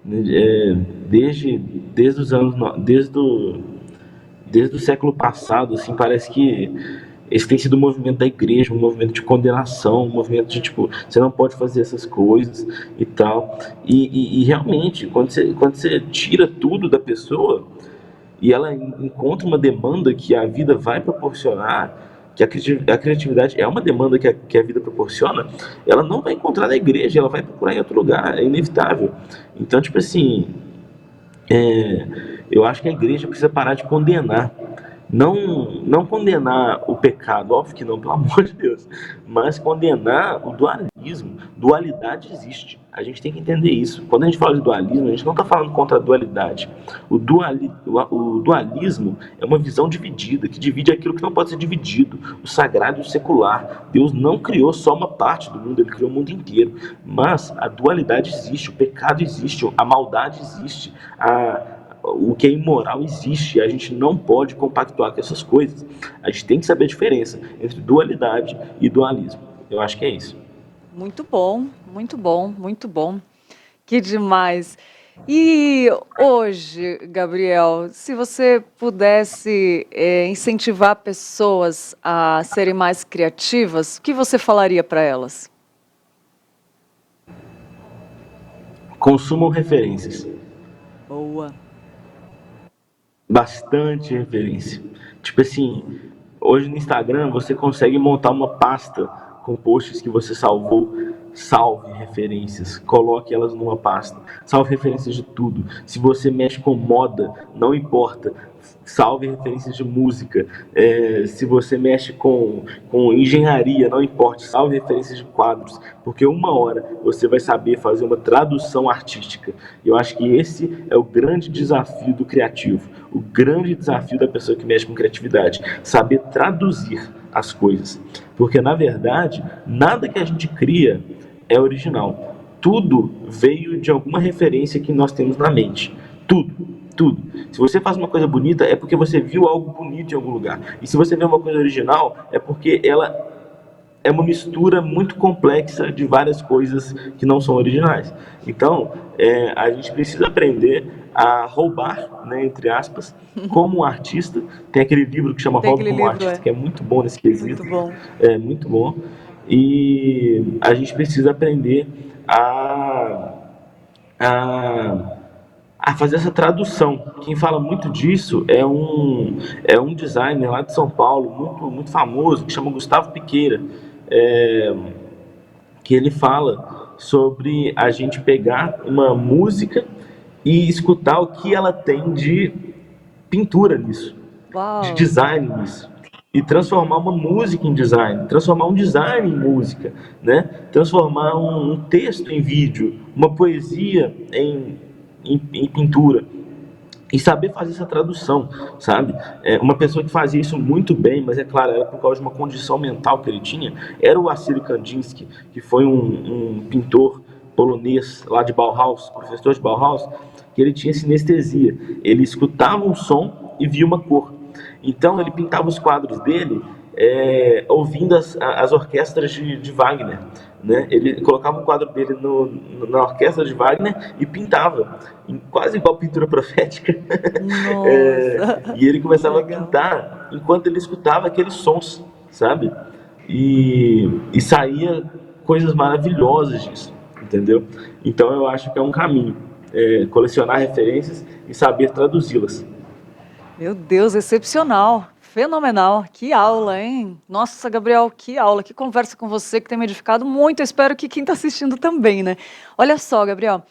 Speaker 4: né? Desde os anos, desde o século passado, assim, parece que esse tem sido o movimento da igreja, um movimento de condenação, um movimento de, tipo, você não pode fazer essas coisas e tal. E realmente, quando você tira tudo da pessoa e ela encontra uma demanda que a vida vai proporcionar, que a criatividade é uma demanda que a vida proporciona, ela não vai encontrar na igreja, ela vai procurar em outro lugar, é inevitável. Então, tipo assim, eu acho que a igreja precisa parar de condenar. Não condenar o pecado, óbvio que não, pelo amor de Deus, mas condenar o dualismo. Dualidade existe, a gente tem que entender isso. Quando a gente fala de dualismo, a gente não está falando contra a dualidade. O dualismo é uma visão dividida, que divide aquilo que não pode ser dividido, o sagrado e o secular. Deus não criou só uma parte do mundo, ele criou o mundo inteiro. Mas a dualidade existe, o pecado existe, a maldade existe, o que é imoral existe, a gente não pode compactuar com essas coisas. A gente tem que saber a diferença entre dualidade e dualismo. Eu acho que é isso.
Speaker 1: Muito bom, muito bom, muito bom. Que demais. E hoje, Gabriel, se você pudesse incentivar pessoas a serem mais criativas, o que você falaria para elas?
Speaker 4: Consumam referências.
Speaker 1: Boa.
Speaker 4: Bastante referência. Tipo assim, hoje no Instagram você consegue montar uma pasta com posts que você salvou. Salve referências, coloque elas numa pasta. Salve referências de tudo. Se você mexe com moda, não importa. Salve referências de música. Se você mexe com engenharia, não importa. Salve referências de quadros. Porque uma hora você vai saber fazer uma tradução artística. Eu acho que esse é o grande desafio do criativo. O grande desafio da pessoa que mexe com criatividade. Saber traduzir as coisas. Porque, na verdade, nada que a gente cria é original. Tudo veio de alguma referência que nós temos na mente. Tudo. Tudo. Se você faz uma coisa bonita, é porque você viu algo bonito em algum lugar. E se você vê uma coisa original, é porque ela é uma mistura muito complexa de várias coisas que não são originais. Então, a gente precisa aprender a roubar, né, entre aspas, como um artista. Tem aquele livro que chama
Speaker 1: Tem
Speaker 4: Roubo
Speaker 1: aquele
Speaker 4: como um
Speaker 1: livro,
Speaker 4: Artista, que é muito bom nesse quesito.
Speaker 1: muito bom.
Speaker 4: É muito bom. E a gente precisa aprender a, a, a fazer essa tradução. Quem fala muito disso é um designer lá de São Paulo, muito famoso, que chama Gustavo Piqueira, que ele fala sobre a gente pegar uma música e escutar o que ela tem de pintura nisso, de
Speaker 1: Uau!
Speaker 4: design nisso. E transformar uma música em design, transformar um design em música, né? Transformar um texto em vídeo, uma poesia em pintura. E saber fazer essa tradução, sabe? Uma pessoa que fazia isso muito bem, mas é claro, era por causa de uma condição mental que ele tinha, era o Wassily Kandinsky, que foi um pintor polonês lá de Bauhaus, professor de Bauhaus, que ele tinha sinestesia. Ele escutava um som e via uma cor. Então ele pintava os quadros dele ouvindo as orquestras de Wagner, né? Ele colocava o quadro dele na orquestra de Wagner e pintava, quase igual pintura profética.
Speaker 1: Nossa!
Speaker 4: E ele começava a
Speaker 1: Legal.
Speaker 4: pintar enquanto ele escutava aqueles sons, sabe? E saía coisas maravilhosas disso, entendeu? Então eu acho que é um caminho, colecionar referências e saber traduzi-las.
Speaker 1: Meu Deus, excepcional, fenomenal. Que aula, hein? Nossa, Gabriel, que aula, que conversa com você que tem me edificado muito. Eu espero que quem está assistindo também, né? Olha só, Gabriel,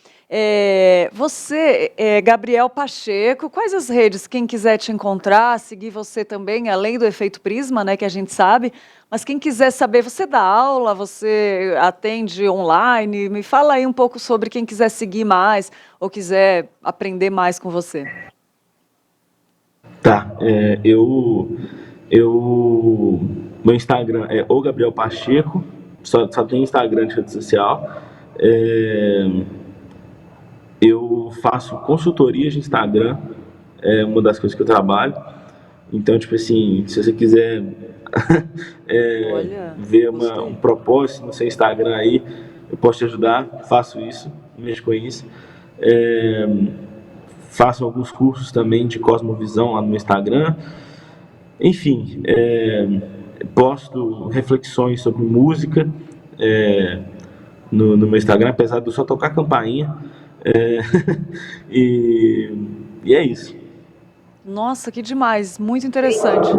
Speaker 1: você é Gabriel Pacheco. Quais as redes? Quem quiser te encontrar, seguir você também, além do Efeito Prisma, né, que a gente sabe. Mas quem quiser saber, você dá aula, você atende online? Me fala aí um pouco sobre quem quiser seguir mais ou quiser aprender mais com você.
Speaker 4: Tá, meu Instagram é o Gabriel Pacheco, só tem Instagram de rede social. Eu faço consultorias de Instagram, é uma das coisas que eu trabalho. Então, tipo assim, se você quiser
Speaker 1: Olha,
Speaker 4: ver
Speaker 1: gostei.
Speaker 4: um propósito no seu Instagram aí, eu posso te ajudar, faço isso, mexo com isso. Faço alguns cursos também de cosmovisão lá no meu Instagram. Enfim, posto reflexões sobre música no meu Instagram, apesar de eu só tocar campainha. E é isso.
Speaker 1: Nossa, que demais, muito interessante.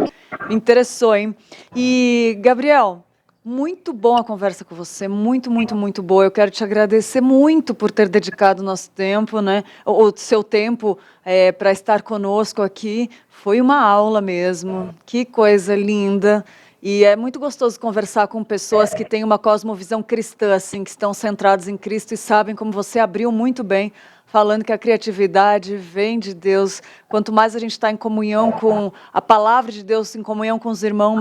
Speaker 1: Me interessou, hein? E, Gabriel, muito bom a conversa com você, muito boa. Eu quero te agradecer muito por ter dedicado o nosso tempo, né? O seu tempo para estar conosco aqui. Foi uma aula mesmo. Que coisa linda. E é muito gostoso conversar com pessoas que têm uma cosmovisão cristã, assim, que estão centrados em Cristo e sabem como você abriu muito bem, falando que a criatividade vem de Deus. Quanto mais a gente está em comunhão com a palavra de Deus, em comunhão com os irmãos,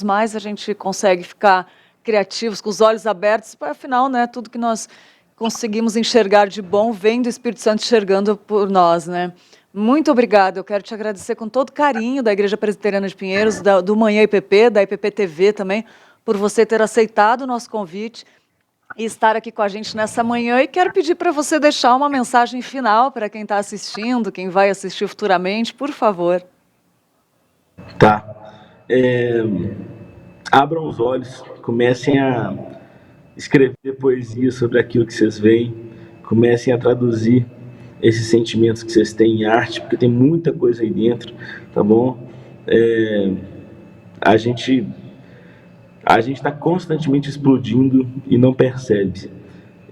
Speaker 1: mais a gente consegue ficar criativos, com os olhos abertos. Afinal, né, tudo que nós conseguimos enxergar de bom vem do Espírito Santo enxergando por nós, né? Muito obrigada. Eu quero te agradecer com todo carinho da Igreja Presbiteriana de Pinheiros, do Manhã IPP, da IPP TV também, por você ter aceitado o nosso convite e estar aqui com a gente nessa manhã. E quero pedir para você deixar uma mensagem final para quem está assistindo, quem vai assistir futuramente, por favor.
Speaker 4: Tá. Abram os olhos, comecem a escrever poesia sobre aquilo que vocês veem, comecem a traduzir esses sentimentos que vocês têm em arte, porque tem muita coisa aí dentro, tá bom? A gente está constantemente explodindo e não percebe.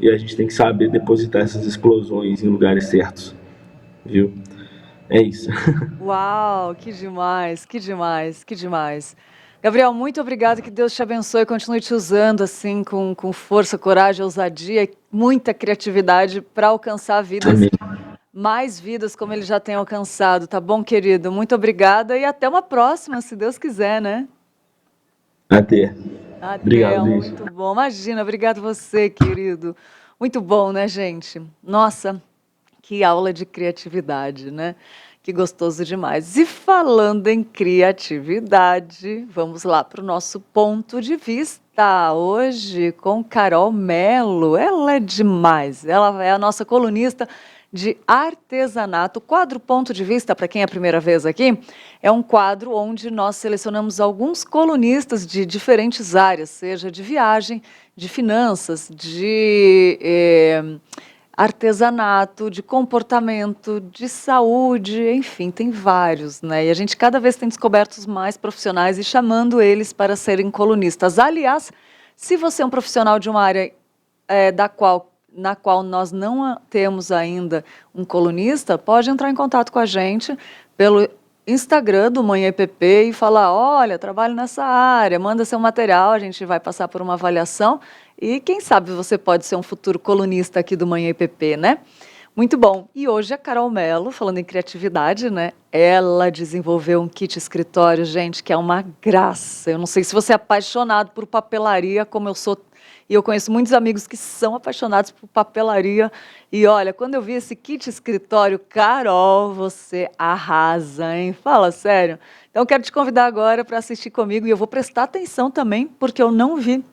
Speaker 4: E a gente tem que saber depositar essas explosões em lugares certos, viu? É isso.
Speaker 1: Uau, que demais, que demais, que demais. Gabriel, muito obrigada, que Deus te abençoe e continue te usando assim, com força, coragem, ousadia e muita criatividade para alcançar vidas,
Speaker 4: Amém.
Speaker 1: mais vidas como ele já tem alcançado, tá bom, querido? Muito obrigada e até uma próxima, se Deus quiser, né?
Speaker 4: Até.
Speaker 1: Até,
Speaker 4: Obrigado, Luiz.
Speaker 1: muito bom. Imagina, obrigado você, querido. Muito bom, né, gente? Nossa, que aula de criatividade, né? Que gostoso demais. E falando em criatividade, vamos lá para o nosso ponto de vista hoje com Carol Mello. Ela é demais, ela é a nossa colunista de artesanato. O quadro Ponto de Vista, para quem é a primeira vez aqui, é um quadro onde nós selecionamos alguns colunistas de diferentes áreas, seja de viagem, de finanças, de artesanato, de comportamento, de saúde, enfim, tem vários, né? E a gente cada vez tem descoberto mais profissionais e chamando eles para serem colunistas. Aliás, se você é um profissional de uma área na qual nós não temos ainda um colunista, pode entrar em contato com a gente pelo Instagram do Manhã IPP e falar, olha, trabalho nessa área, manda seu material, a gente vai passar por uma avaliação e quem sabe você pode ser um futuro colunista aqui do Manhã IPP, né? Muito bom. E hoje a Carol Mello, falando em criatividade, né? Ela desenvolveu um kit escritório, gente, que é uma graça. Eu não sei se você é apaixonado por papelaria, como eu sou. E eu conheço muitos amigos que são apaixonados por papelaria. E olha, quando eu vi esse kit escritório, Carol, você arrasa, hein? Fala sério. Então, eu quero te convidar agora para assistir comigo. E eu vou prestar atenção também, porque eu não vi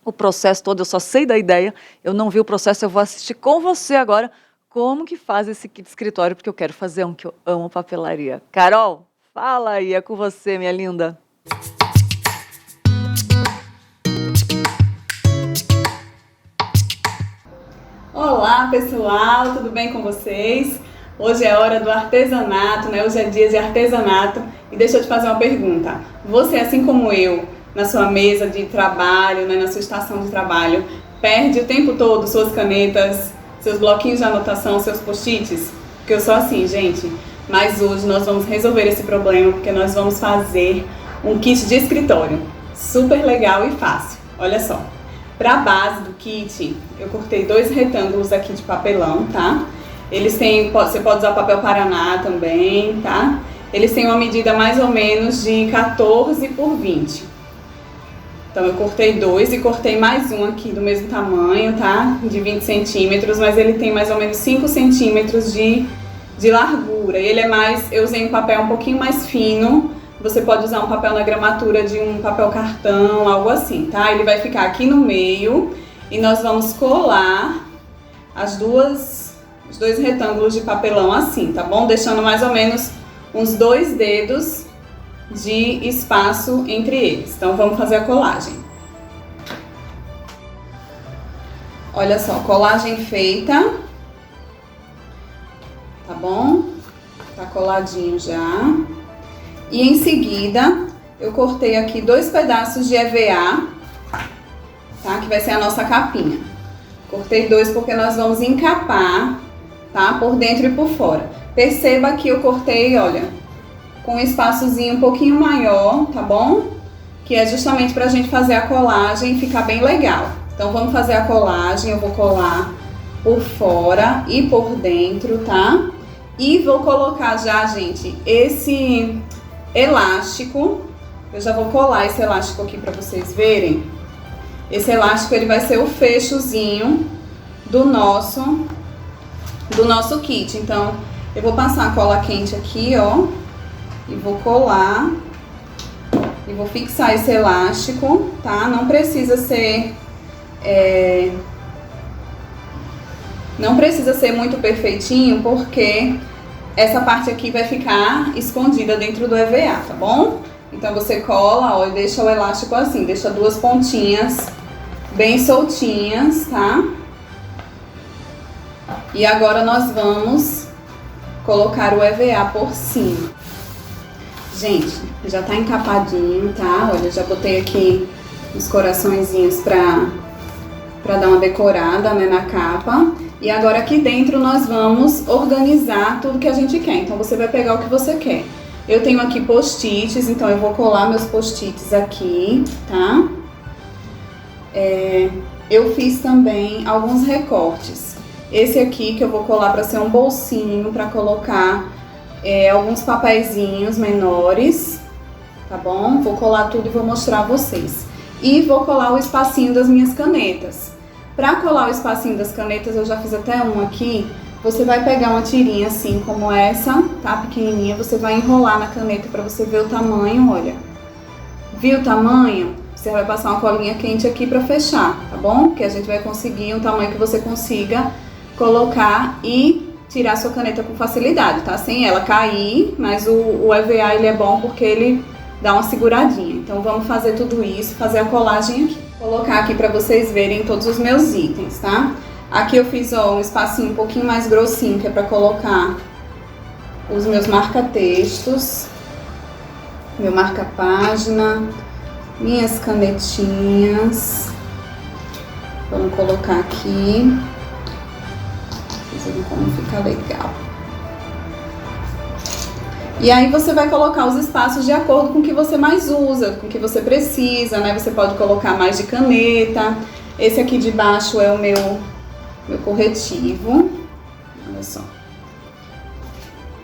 Speaker 1: o processo todo. Eu só sei da ideia, eu não vi o processo. Eu vou assistir com você agora como que faz esse kit escritório, porque eu quero fazer um, que eu amo papelaria. Carol, fala aí, é com você, minha linda.
Speaker 7: Olá pessoal, tudo bem com vocês? Hoje é hora do artesanato, né? Hoje é dia de artesanato e deixa eu te fazer uma pergunta. Você, assim como eu, na sua mesa de trabalho, né, na sua estação de trabalho, perde o tempo todo suas canetas, seus bloquinhos de anotação, seus post-its? Porque eu sou assim, gente. Mas hoje nós vamos resolver esse problema porque nós vamos fazer um kit de escritório. Super legal e fácil. Olha só. Para a base do kit, eu cortei 2 retângulos aqui de papelão, tá? Eles têm, você pode usar papel Paraná também, tá? Eles têm uma medida mais ou menos de 14 por 20. Então eu cortei 2 e cortei mais um aqui do mesmo tamanho, tá? De 20 centímetros, mas ele tem mais ou menos 5 centímetros de largura. E ele é mais, eu usei um papel um pouquinho mais fino. Você pode usar um papel na gramatura de um papel cartão, algo assim, tá? Ele vai ficar aqui no meio e nós vamos colar os 2 retângulos de papelão assim, tá bom? Deixando mais ou menos uns 2 dedos de espaço entre eles. Então vamos fazer a colagem. Olha só, colagem feita, tá bom? Tá coladinho já. E em seguida, eu cortei aqui 2 pedaços de EVA, tá? Que vai ser a nossa capinha. Cortei 2 porque nós vamos encapar, tá? Por dentro e por fora. Perceba que eu cortei, olha, com um espaçozinho um pouquinho maior, tá bom? Que é justamente pra gente fazer a colagem e ficar bem legal. Então vamos fazer a colagem, eu vou colar por fora e por dentro, tá? E vou colocar já, gente, esse elástico, eu já vou colar esse elástico aqui para vocês verem. Esse elástico ele vai ser o fechozinho do nosso kit. Então eu vou passar a cola quente aqui, ó, e vou colar e vou fixar esse elástico, tá? Não precisa ser muito perfeitinho, porque essa parte aqui vai ficar escondida dentro do EVA, tá bom? Então você cola, ó, e deixa o elástico assim, deixa 2 pontinhas bem soltinhas, tá? E agora nós vamos colocar o EVA por cima. Gente, já tá encapadinho, tá? Olha, já botei aqui uns coraçõezinhos pra dar uma decorada, né, na capa. E agora aqui dentro nós vamos organizar tudo que a gente quer. Então você vai pegar o que você quer. Eu tenho aqui post-its, então eu vou colar meus post-its aqui, tá? Eu fiz também alguns recortes. Esse aqui que eu vou colar para ser um bolsinho, para colocar alguns papeizinhos menores, tá bom? Vou colar tudo e vou mostrar a vocês. E vou colar o espacinho das minhas canetas. Para colar o espacinho das canetas, eu já fiz até um aqui, você vai pegar uma tirinha assim como essa, tá? Pequenininha, você vai enrolar na caneta para você ver o tamanho, olha. Viu o tamanho? Você vai passar uma colinha quente aqui para fechar, tá bom? Que a gente vai conseguir um tamanho que você consiga colocar e tirar sua caneta com facilidade, tá? Sem ela cair, mas o EVA ele é bom porque ele dá uma seguradinha. Então vamos fazer tudo isso, fazer a colagem aqui. Vou colocar aqui para vocês verem todos os meus itens, tá? Aqui eu fiz um espacinho um pouquinho mais grossinho, que é para colocar os meus marca-textos, meu marca-página, minhas canetinhas. Vamos colocar aqui. Vocês verem como fica legal. E aí você vai colocar os espaços de acordo com o que você mais usa, com o que você precisa, né? Você pode colocar mais de caneta. Esse aqui de baixo é o meu corretivo. Olha só.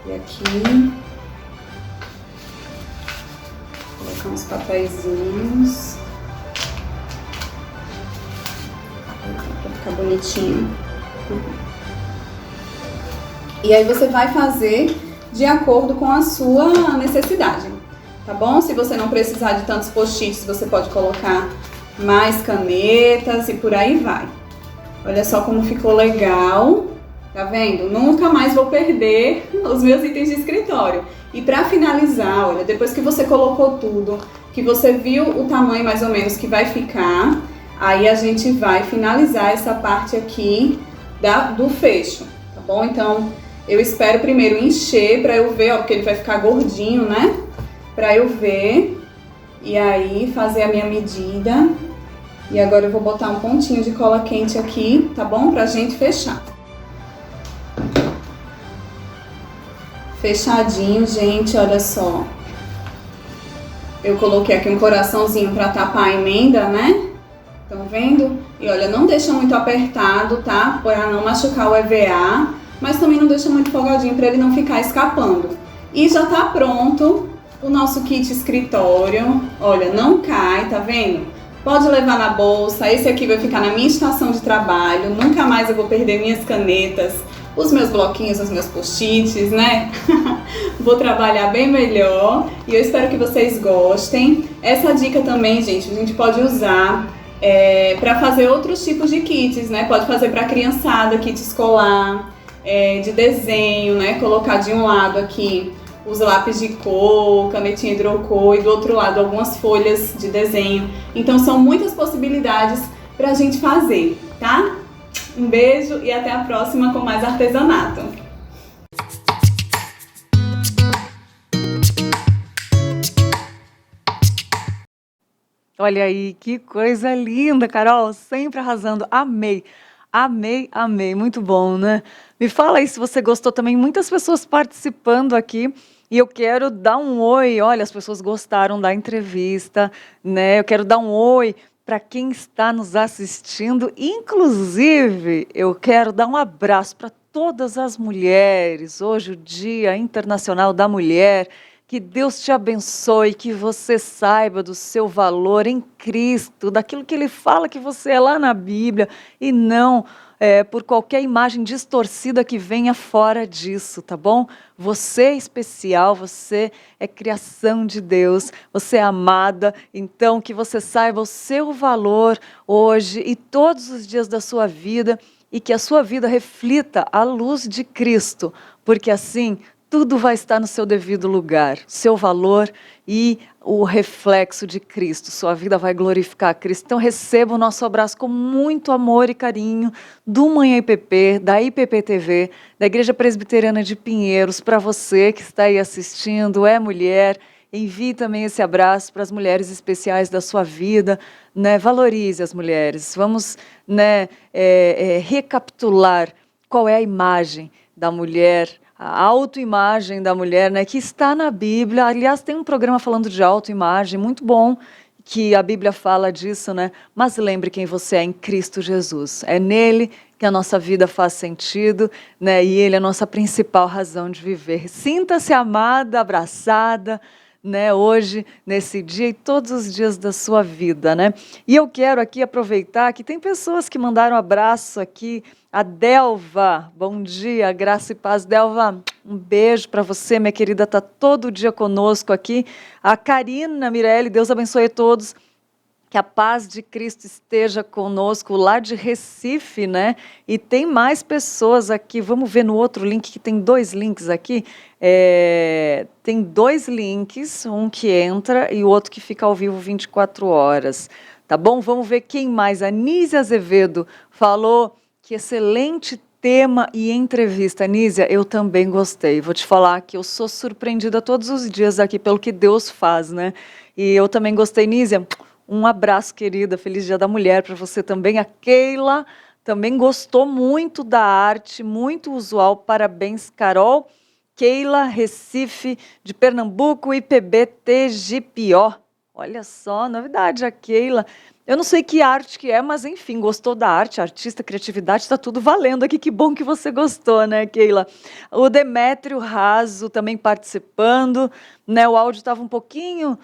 Speaker 7: E aqui. Vou colocar uns papeizinhos. Pra ficar bonitinho. E aí você vai fazer de acordo com a sua necessidade, tá bom? Se você não precisar de tantos post-its, você pode colocar mais canetas e por aí vai. Olha só como ficou legal, tá vendo? Nunca mais vou perder os meus itens de escritório. E para finalizar, olha, depois que você colocou tudo, que você viu o tamanho mais ou menos que vai ficar, aí a gente vai finalizar essa parte aqui do fecho, tá bom? Então, eu espero primeiro encher pra eu ver, ó, porque ele vai ficar gordinho, né? Pra eu ver e aí fazer a minha medida. E agora eu vou botar um pontinho de cola quente aqui, tá bom? Pra gente fechar. Fechadinho, gente, olha só. Eu coloquei aqui um coraçãozinho pra tapar a emenda, né? Estão vendo? E olha, não deixa muito apertado, tá? Pra não machucar o EVA. Mas também não deixa muito folgadinho para ele não ficar escapando. E já tá pronto o nosso kit escritório. Olha, não cai, tá vendo? Pode levar na bolsa, esse aqui vai ficar na minha estação de trabalho, nunca mais eu vou perder minhas canetas, os meus bloquinhos, os meus post-its, né? Vou trabalhar bem melhor e eu espero que vocês gostem. Essa dica também, gente, a gente pode usar para fazer outros tipos de kits, né? Pode fazer para criançada, kit escolar, de desenho, né? Colocar de um lado aqui os lápis de cor, canetinha hidrocor e do outro lado algumas folhas de desenho. Então são muitas possibilidades pra gente fazer, tá? Um beijo e até a próxima com mais artesanato.
Speaker 1: Olha aí, que coisa linda, Carol, sempre arrasando. Amei, amei, amei, muito bom, né? Me fala aí se você gostou também, muitas pessoas participando aqui. E eu quero dar um oi, olha, as pessoas gostaram da entrevista, né? Eu quero dar um oi para quem está nos assistindo. Inclusive, eu quero dar um abraço para todas as mulheres. Hoje, o Dia Internacional da Mulher. Que Deus te abençoe, que você saiba do seu valor em Cristo, daquilo que Ele fala que você é lá na Bíblia, e não por qualquer imagem distorcida que venha fora disso, tá bom? Você é especial, você é criação de Deus, você é amada, então que você saiba o seu valor hoje e todos os dias da sua vida, e que a sua vida reflita a luz de Cristo, porque assim tudo vai estar no seu devido lugar, seu valor e o reflexo de Cristo. Sua vida vai glorificar a Cristo. Então receba o nosso abraço com muito amor e carinho do Manhã IPP, da IPP-TV, da Igreja Presbiteriana de Pinheiros. Para você que está aí assistindo, é mulher, envie também esse abraço para as mulheres especiais da sua vida, né? Valorize as mulheres. Vamos, né, recapitular qual é a imagem da mulher, a autoimagem da mulher, né, que está na Bíblia. Aliás, tem um programa falando de autoimagem, muito bom, que a Bíblia fala disso, né? Mas lembre quem você é em Cristo Jesus. É nele que a nossa vida faz sentido, né? E ele é a nossa principal razão de viver. Sinta-se amada, abraçada, né, hoje, nesse dia e todos os dias da sua vida, né? E eu quero aqui aproveitar que tem pessoas que mandaram abraço aqui. A Delva, bom dia, graça e paz. Delva, um beijo para você, minha querida, tá todo dia conosco aqui. A Karina Mirelli, Deus abençoe a todos. Que a paz de Cristo esteja conosco lá de Recife, né? E tem mais pessoas aqui. Vamos ver no outro link, que tem 2 links aqui. Tem 2 links, um que entra e o outro que fica ao vivo 24 horas. Tá bom? Vamos ver quem mais. A Nízia Azevedo falou que excelente tema e entrevista. Nízia, eu também gostei. Vou te falar que eu sou surpreendida todos os dias aqui pelo que Deus faz, né? E eu também gostei, Nízia. Um abraço, querida. Feliz Dia da Mulher para você também. A Keila também gostou muito da arte, muito usual. Parabéns, Carol. Keila, Recife, de Pernambuco, IPB TGPO. Olha só, novidade, a Keila. Eu não sei que arte que é, mas enfim, gostou da arte, artista, criatividade, está tudo valendo aqui. Que bom que você gostou, né, Keila? O Demétrio Raso também participando, né? O áudio estava um pouquinho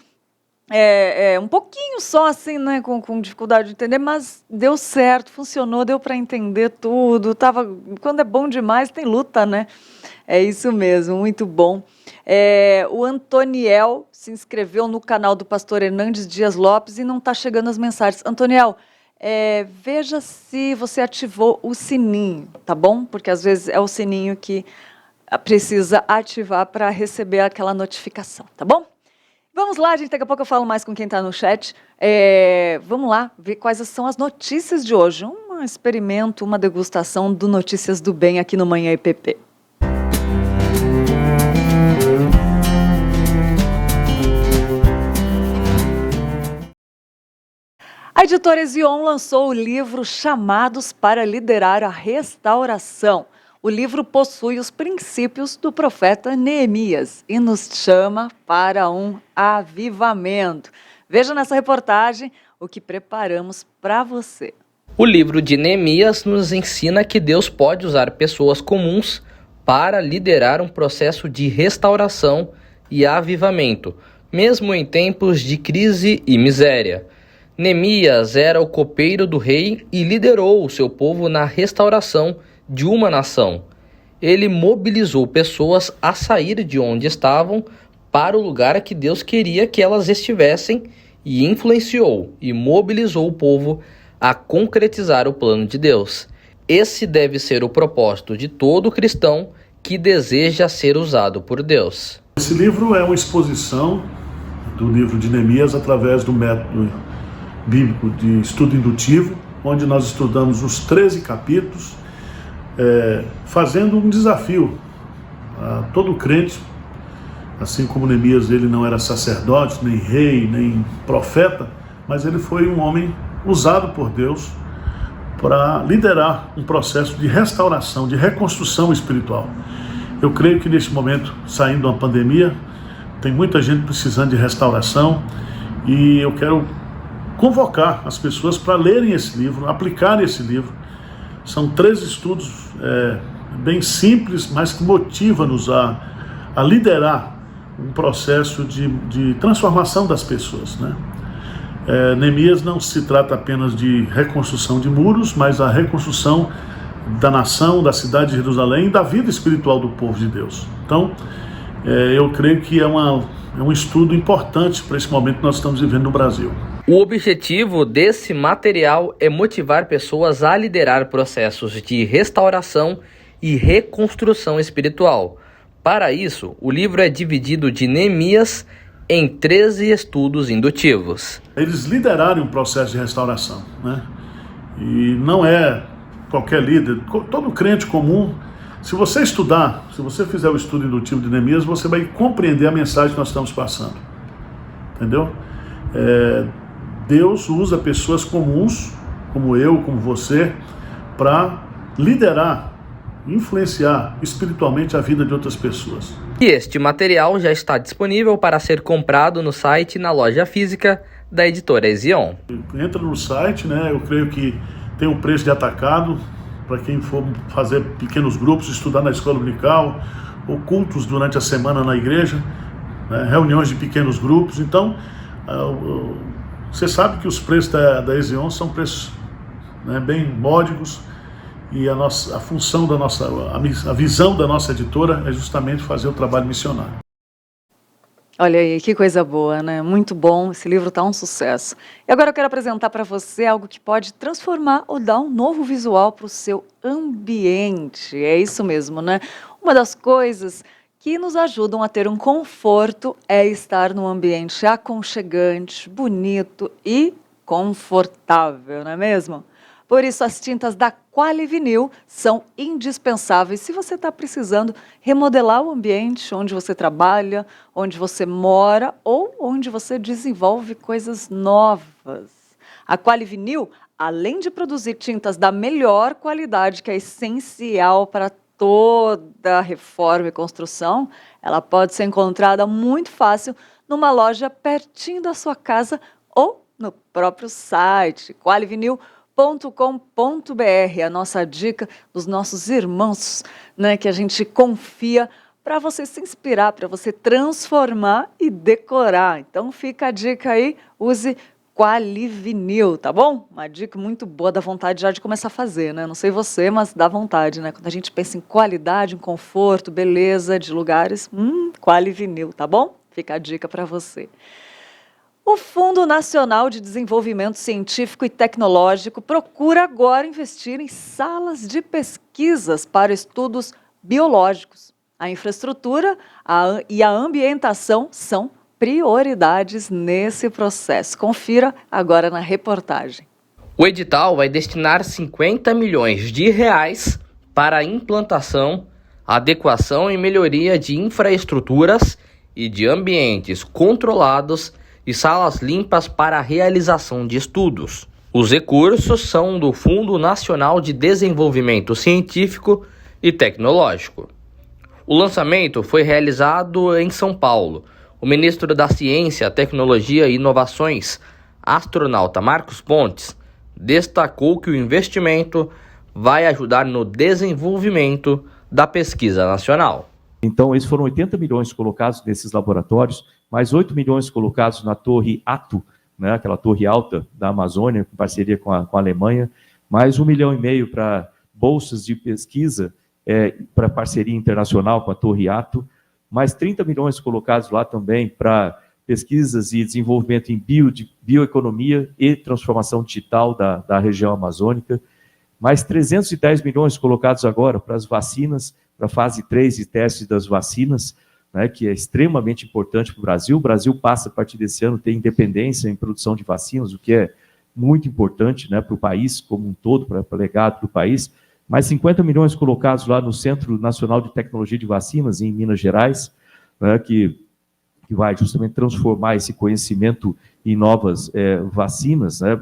Speaker 1: só assim, né, com dificuldade de entender, mas deu certo, funcionou, deu para entender tudo. Quando é bom demais, tem luta, né? É isso mesmo, muito bom. O Antoniel se inscreveu no canal do pastor Hernandes Dias Lopes e não está chegando as mensagens. Antoniel, veja se você ativou o sininho, tá bom? Porque às vezes é o sininho que precisa ativar para receber aquela notificação, tá bom? Vamos lá, gente, daqui a pouco eu falo mais com quem está no chat. Vamos lá, ver quais são as notícias de hoje. Um experimento, uma degustação do Notícias do Bem aqui no Manhã IPP. A editora Ezion lançou o livro Chamados para Liderar a Restauração. O livro possui os princípios do profeta Neemias e nos chama para um avivamento. Veja nessa reportagem o que preparamos para você.
Speaker 8: O livro de Neemias nos ensina que Deus pode usar pessoas comuns para liderar um processo de restauração e avivamento, mesmo em tempos de crise e miséria. Neemias era o copeiro do rei e liderou o seu povo na restauração de uma nação. Ele mobilizou pessoas a sair de onde estavam para o lugar que Deus queria que elas estivessem e influenciou e mobilizou o povo a concretizar o plano de Deus. Esse deve ser o propósito de todo cristão que deseja ser usado por Deus.
Speaker 9: Esse livro é uma exposição do livro de Neemias através do método bíblico de estudo indutivo, onde nós estudamos os 13 capítulos, fazendo um desafio a todo crente. Assim como Neemias, ele não era sacerdote, nem rei, nem profeta, mas ele foi um homem usado por Deus para liderar um processo de restauração, de reconstrução espiritual. Eu creio que neste momento, saindo da pandemia, tem muita gente precisando de restauração e eu quero convocar as pessoas para lerem esse livro, aplicarem esse livro. São 3 estudos bem simples, mas que motivam-nos a liderar um processo de transformação das pessoas, né? Neemias não se trata apenas de reconstrução de muros, mas a reconstrução da nação, da cidade de Jerusalém e da vida espiritual do povo de Deus. Então, eu creio que é um estudo importante para esse momento que nós estamos vivendo no Brasil.
Speaker 8: O objetivo desse material é motivar pessoas a liderar processos de restauração e reconstrução espiritual. Para isso, o livro é dividido de Neemias em 13 estudos indutivos. Eles
Speaker 9: lideraram um processo de restauração, né? E não é qualquer líder, todo crente comum. Se você estudar, se você fizer o estudo indutivo de Neemias, você vai compreender a mensagem que nós estamos passando. Entendeu? Deus usa pessoas comuns, como eu, como você, para liderar, influenciar espiritualmente a vida de outras pessoas.
Speaker 8: E este material já está disponível para ser comprado no site e na loja física da editora Ezion.
Speaker 9: Entra no site, né? Eu creio que tem um preço de atacado para quem for fazer pequenos grupos, estudar na escola dominical ou cultos durante a semana na igreja. né? Reuniões de pequenos grupos. Então, você sabe que os preços da Ezion são preços, né, bem módicos, e a função a visão da nossa editora é justamente fazer o trabalho missionário.
Speaker 1: Olha aí, que coisa boa, né? Muito bom, esse livro está um sucesso. E agora eu quero apresentar para você algo que pode transformar ou dar um novo visual para o seu ambiente. É isso mesmo, né? Uma das coisas que nos ajudam a ter um conforto é estar num ambiente aconchegante, bonito e confortável, não é mesmo? Por isso, as tintas da Qualivinil são indispensáveis se você está precisando remodelar o ambiente onde você trabalha, onde você mora ou onde você desenvolve coisas novas. A Qualivinil, além de produzir tintas da melhor qualidade, que é essencial para toda reforma e construção, ela pode ser encontrada muito fácil numa loja pertinho da sua casa ou no próprio site qualivinil.com.br, a nossa dica dos nossos irmãos, né, que a gente confia para você se inspirar, para você transformar e decorar. Então fica a dica aí, use Qualivinil, tá bom? Uma dica muito boa, dá vontade já de começar a fazer, né? Não sei você, mas dá vontade, né? Quando a gente pensa em qualidade, em conforto, beleza de lugares, Qualivinil, tá bom? Fica a dica para você. O Fundo Nacional de Desenvolvimento Científico e Tecnológico procura agora investir em salas de pesquisas para estudos biológicos. A infraestrutura e a ambientação são prioridades nesse processo. Confira agora na reportagem.
Speaker 8: O edital vai destinar 50 milhões de reais para a implantação, adequação e melhoria de infraestruturas e de ambientes controlados e salas limpas para a realização de estudos. Os recursos são do Fundo Nacional de Desenvolvimento Científico e Tecnológico. O lançamento foi realizado em São Paulo. O ministro da Ciência, Tecnologia e Inovações, astronauta Marcos Pontes, destacou que o investimento vai ajudar no desenvolvimento da pesquisa nacional.
Speaker 10: Então, esses foram 80 milhões colocados nesses laboratórios, mais 8 milhões colocados na Torre Ato, né, aquela torre alta da Amazônia, em parceria com a Alemanha, mais 1,5 milhão para bolsas de pesquisa, para parceria internacional com a Torre Ato, mais 30 milhões colocados lá também para pesquisas e desenvolvimento em bioeconomia e transformação digital da região amazônica, mais 310 milhões colocados agora para as vacinas, para a fase 3 de testes das vacinas, né, que é extremamente importante para o Brasil. O Brasil passa, a partir desse ano, a ter independência em produção de vacinas, o que é muito importante, né, para o país como um todo, para o legado do país. Mais 50 milhões colocados lá no Centro Nacional de Tecnologia de Vacinas, em Minas Gerais, né, que vai justamente transformar esse conhecimento em novas vacinas, né.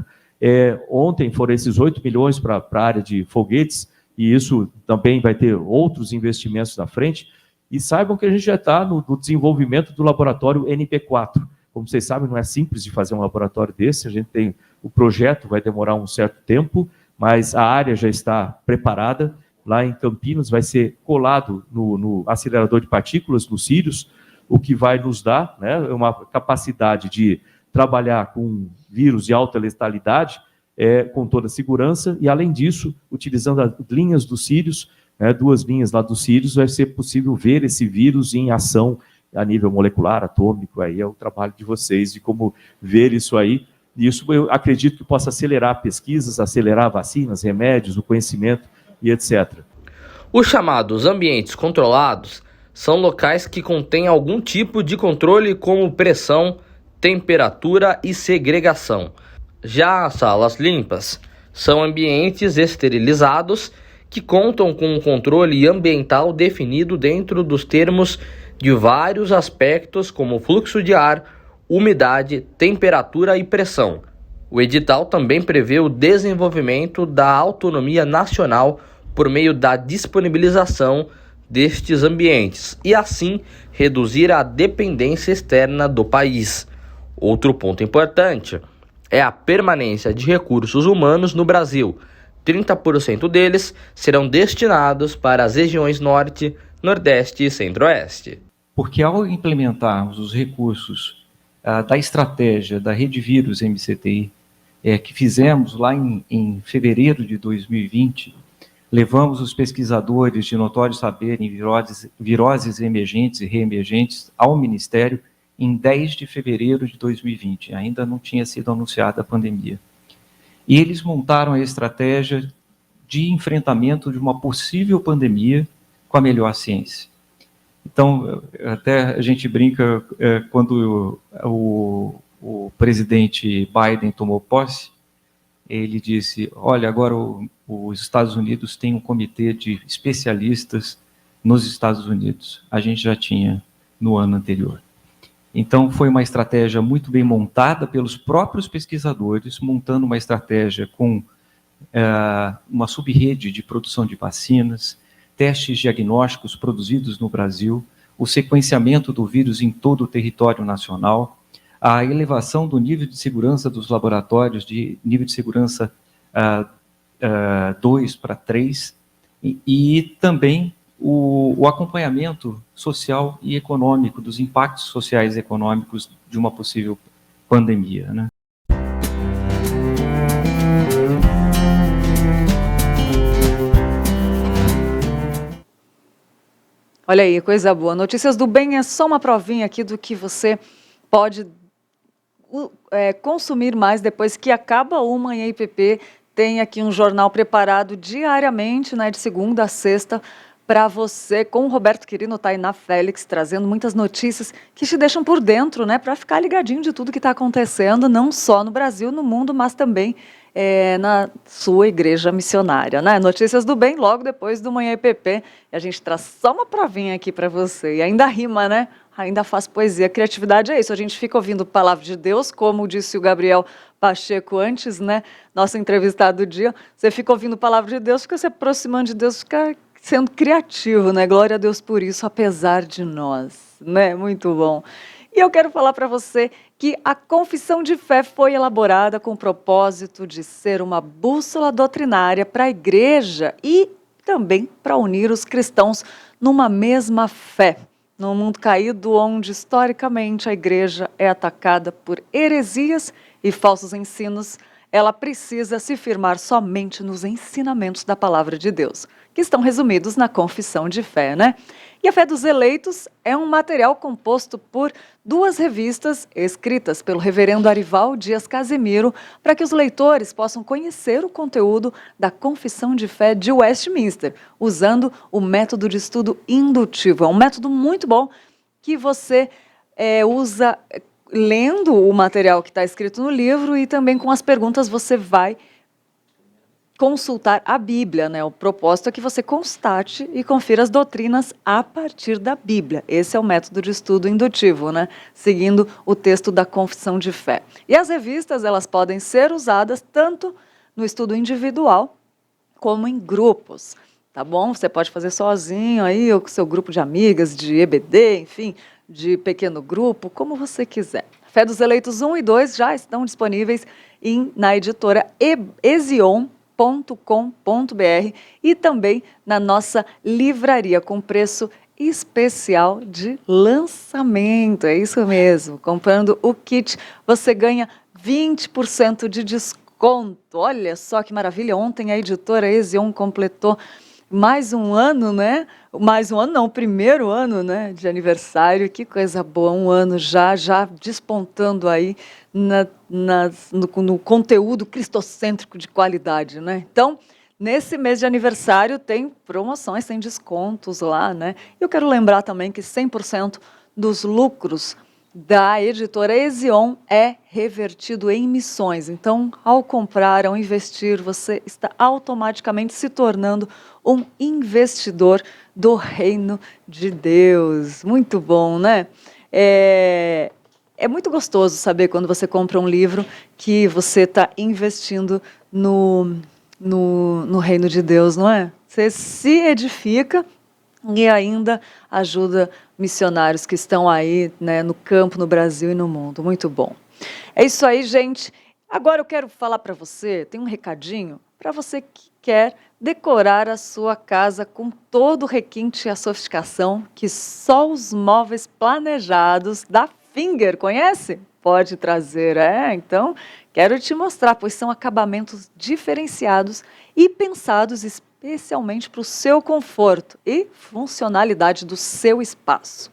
Speaker 10: Ontem foram esses 8 milhões para a área de foguetes, e isso também vai ter outros investimentos na frente. E saibam que a gente já está no desenvolvimento do laboratório NP4. Como vocês sabem, não é simples de fazer um laboratório desse, a gente tem o projeto, vai demorar um certo tempo, mas a área já está preparada. Lá em Campinas vai ser colado no acelerador de partículas, no Sirius, o que vai nos dar, né, uma capacidade de trabalhar com vírus de alta letalidade, com toda a segurança, e além disso, utilizando as linhas do Sirius, 2 linhas lá do Sirius, vai ser possível ver esse vírus em ação a nível molecular, atômico. Aí é o trabalho de vocês, de como ver isso aí. E isso eu acredito que possa acelerar pesquisas, acelerar vacinas, remédios, o conhecimento e etc.
Speaker 8: Os chamados ambientes controlados são locais que contêm algum tipo de controle, como pressão, temperatura e segregação. Já as salas limpas são ambientes esterilizados que contam com um controle ambiental definido dentro dos termos de vários aspectos, como fluxo de ar, umidade, temperatura e pressão. O edital também prevê o desenvolvimento da autonomia nacional por meio da disponibilização destes ambientes e, assim, reduzir a dependência externa do país. Outro ponto importante é a permanência de recursos humanos no Brasil. 30% deles serão destinados para as regiões Norte, Nordeste e Centro-Oeste.
Speaker 10: porque ao implementarmos os recursos da estratégia da Rede Vírus MCTI, que fizemos lá em fevereiro de 2020, levamos os pesquisadores de notório saber em viroses emergentes e reemergentes ao Ministério em 10 de fevereiro de 2020, ainda não tinha sido anunciada a pandemia. E eles montaram a estratégia de enfrentamento de uma possível pandemia com a melhor ciência. Então, até a gente brinca, quando o presidente Biden tomou posse, ele disse, olha, agora os Estados Unidos têm um comitê de especialistas nos Estados Unidos. A gente já tinha no ano anterior. Então, foi uma estratégia muito bem montada pelos próprios pesquisadores, montando uma estratégia com uma subrede de produção de vacinas, testes diagnósticos produzidos no Brasil, o sequenciamento do vírus em todo o território nacional, a elevação do nível de segurança dos laboratórios, de nível de segurança 2 para 3, e também o acompanhamento social e econômico, dos impactos sociais e econômicos de uma possível pandemia, né?
Speaker 1: Olha aí, coisa boa. Notícias do Bem é só uma provinha aqui do que você pode consumir mais depois que acaba o Manhã IPP. Tem aqui um jornal preparado diariamente, né, de segunda a sexta, para você, com o Roberto Quirino, Tainá Félix, trazendo muitas notícias que te deixam por dentro, né, para ficar ligadinho de tudo que está acontecendo, não só no Brasil, no mundo, mas também na sua igreja missionária, né? Notícias do Bem, logo depois do Manhã IPP. E a gente traz só uma provinha aqui para você. E ainda rima, né? Ainda faz poesia. Criatividade é isso. A gente fica ouvindo palavra de Deus, como disse o Gabriel Pacheco antes, né? Nosso entrevistado do dia. Você fica ouvindo palavra de Deus, fica se aproximando de Deus, fica sendo criativo, né? Glória a Deus por isso, apesar de nós, né? Muito bom. E eu quero falar para você que a Confissão de Fé foi elaborada com o propósito de ser uma bússola doutrinária para a igreja e também para unir os cristãos numa mesma fé. Num mundo caído onde, historicamente, a igreja é atacada por heresias e falsos ensinos, ela precisa se firmar somente nos ensinamentos da palavra de Deus, que estão resumidos na Confissão de Fé, né? E a Fé dos Eleitos é um material composto por 2 revistas escritas pelo reverendo Arival Dias Casimiro para que os leitores possam conhecer o conteúdo da Confissão de Fé de Westminster, usando o método de estudo indutivo. É um método muito bom que você usa lendo o material que está escrito no livro e também com as perguntas você vai consultar a Bíblia, né? O propósito é que você constate e confira as doutrinas a partir da Bíblia. Esse é o método de estudo indutivo, né? Seguindo o texto da Confissão de Fé. E as revistas, elas podem ser usadas tanto no estudo individual como em grupos, tá bom? Você pode fazer sozinho aí, ou com seu grupo de amigas, de EBD, enfim, de pequeno grupo, como você quiser. Fé dos Eleitos 1 e 2 já estão disponíveis na editora Ezion.com.br e também na nossa livraria com preço especial de lançamento. É isso mesmo. Comprando o kit, você ganha 20% de desconto. Olha só que maravilha. Ontem a editora Ezion completou mais um ano, né? Mais um ano não, o primeiro ano, né, de aniversário. Que coisa boa, um ano já despontando aí no conteúdo cristocêntrico de qualidade, né? Então, nesse mês de aniversário tem promoções, tem descontos lá, né? Eu quero lembrar também que 100% dos lucros da editora Ezion é revertido em missões. Então, ao comprar, ao investir, você está automaticamente se tornando um investidor do reino de Deus. Muito bom, né? É muito gostoso saber quando você compra um livro que você está investindo no reino de Deus, não é? Você se edifica e ainda ajuda missionários que estão aí, né, no campo, no Brasil e no mundo. Muito bom. É isso aí, gente. Agora eu quero falar para você, tem um recadinho para você que quer decorar a sua casa com todo o requinte e a sofisticação que só os móveis planejados da Finger, conhece? Pode trazer, então quero te mostrar, pois são acabamentos diferenciados e pensados especialmente para o seu conforto e funcionalidade do seu espaço.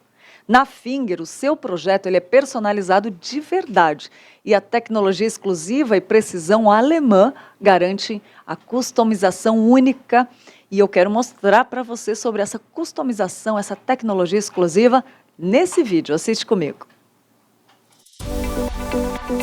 Speaker 1: Na Finger, o seu projeto ele é personalizado de verdade e a tecnologia exclusiva e precisão alemã garante a customização única. E eu quero mostrar para você sobre essa customização, essa tecnologia exclusiva nesse vídeo. Assiste comigo.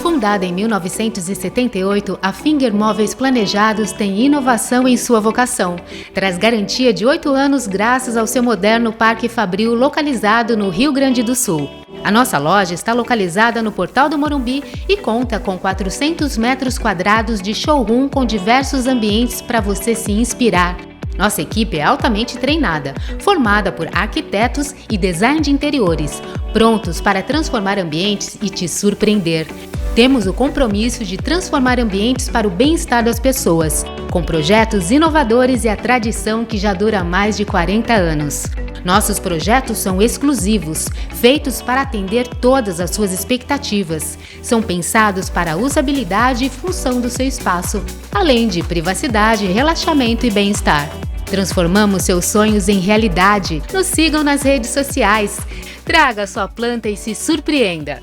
Speaker 11: Fundada em 1978, a Finger Móveis Planejados tem inovação em sua vocação. Traz garantia de 8 anos graças ao seu moderno Parque Fabril localizado no Rio Grande do Sul. A nossa loja está localizada no Portal do Morumbi e conta com 400 metros quadrados de showroom com diversos ambientes para você se inspirar. Nossa equipe é altamente treinada, formada por arquitetos e design de interiores, prontos para transformar ambientes e te surpreender. Temos o compromisso de transformar ambientes para o bem-estar das pessoas, com projetos inovadores e a tradição que já dura mais de 40 anos. Nossos projetos são exclusivos, feitos para atender todas as suas expectativas. São pensados para a usabilidade e função do seu espaço, além de privacidade, relaxamento e bem-estar. Transformamos seus sonhos em realidade. Nos sigam nas redes sociais. Traga sua planta e se surpreenda.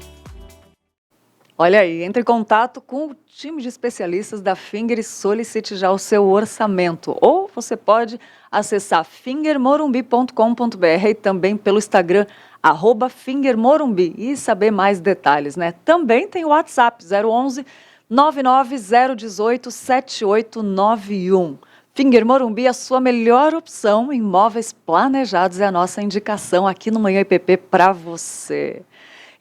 Speaker 1: Olha aí, entre em contato com o time de especialistas da Finger e solicite já o seu orçamento. Ou você pode acessar fingermorumbi.com.br e também pelo Instagram, @fingermorumbi, e saber mais detalhes, né? Também tem o WhatsApp, 011 99018 7891. Finger Morumbi, a sua melhor opção em móveis planejados, é a nossa indicação aqui no Manhã IPP para você.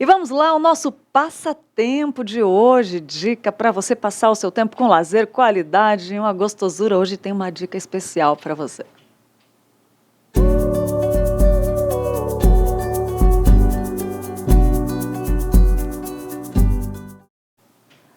Speaker 1: E vamos lá, o nosso passatempo de hoje, dica para você passar o seu tempo com lazer, qualidade e uma gostosura. Hoje tem uma dica especial para você.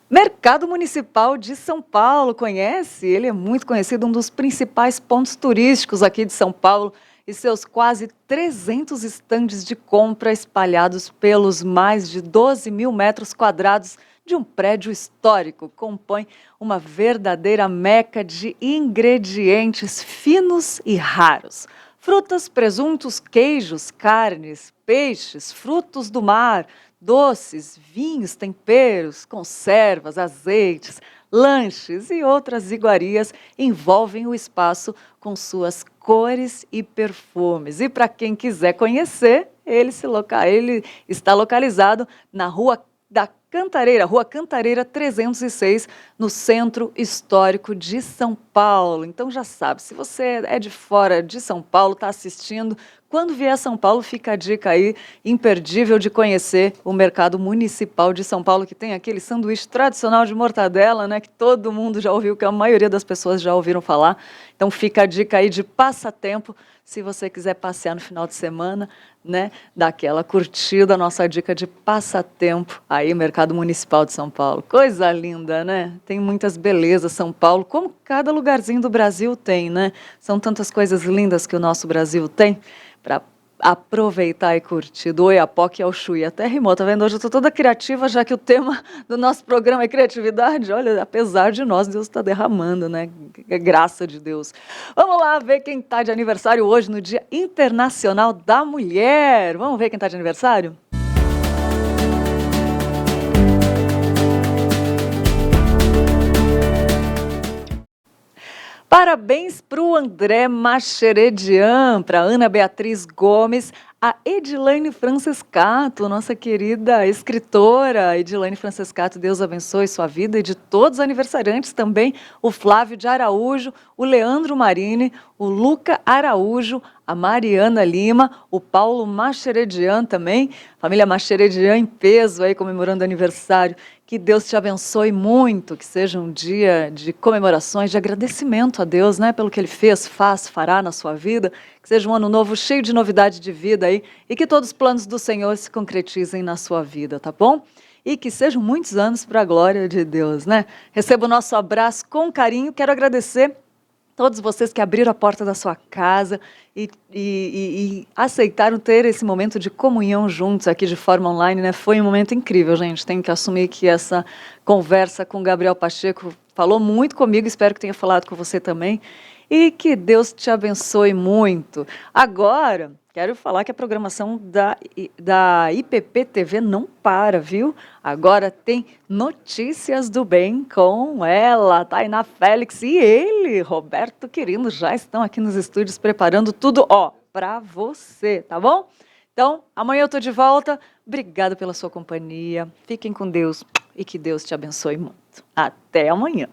Speaker 1: Mercado Municipal de São Paulo, conhece? Ele é muito conhecido, um dos principais pontos turísticos aqui de São Paulo e seus quase 300 estandes de compra espalhados pelos mais de 12 mil metros quadrados de um prédio histórico compõem uma verdadeira meca de ingredientes finos e raros. Frutas, presuntos, queijos, carnes, peixes, frutos do mar, doces, vinhos, temperos, conservas, azeites, lanches e outras iguarias envolvem o espaço com suas cores e perfumes. E para quem quiser conhecer, ele está localizado na Rua da Cantareira, Rua Cantareira 306, no Centro Histórico de São Paulo. Então já sabe, se você é de fora de São Paulo, está assistindo, quando vier a São Paulo, fica a dica aí imperdível de conhecer o Mercado Municipal de São Paulo, que tem aquele sanduíche tradicional de mortadela, né, que todo mundo já ouviu, que a maioria das pessoas já ouviram falar. Então fica a dica aí de passatempo, se você quiser passear no final de semana, né, daquela curtida, nossa dica de passatempo aí, Mercado Municipal de São Paulo. Coisa linda, né? Tem muitas belezas São Paulo, como cada lugarzinho do Brasil tem, né? São tantas coisas lindas que o nosso Brasil tem para aproveitar e curtir, do Oiapoque ao Chuí. Até rimou, tá vendo? Hoje eu tô toda criativa, já que o tema do nosso programa é criatividade. Olha, apesar de nós, Deus está derramando, né? É graça de Deus. Vamos lá ver quem tá de aniversário hoje no Dia Internacional da Mulher. Vamos ver quem tá de aniversário? Parabéns para o André Macheredian, para a Ana Beatriz Gomes, a Edilane Francescato, nossa querida escritora Edilane Francescato, Deus abençoe sua vida, e de todos os aniversariantes também, o Flávio de Araújo, o Leandro Marini, o Luca Araújo, a Mariana Lima, o Paulo Macheredian também, família Macheredian em peso aí comemorando aniversário. Que Deus te abençoe muito, que seja um dia de comemorações, de agradecimento a Deus, né, pelo que Ele fez, faz, fará na sua vida, que seja um ano novo cheio de novidade de vida aí, e que todos os planos do Senhor se concretizem na sua vida, tá bom? e que sejam muitos anos para a glória de Deus, né? Receba o nosso abraço com carinho. Quero agradecer todos vocês que abriram a porta da sua casa e aceitaram ter esse momento de comunhão juntos aqui de forma online, né? Foi um momento incrível, gente. Tenho que assumir que essa conversa com o Gabriel Pacheco falou muito comigo, espero que tenha falado com você também. E que Deus te abençoe muito. Agora, quero falar que a programação da IPP TV não para, viu? Agora tem Notícias do Bem com ela, Tainá Félix e ele, Roberto Quirino, já estão aqui nos estúdios preparando tudo, ó, para você, tá bom? Então, amanhã eu tô de volta. Obrigada pela sua companhia. Fiquem com Deus e que Deus te abençoe muito. Até amanhã.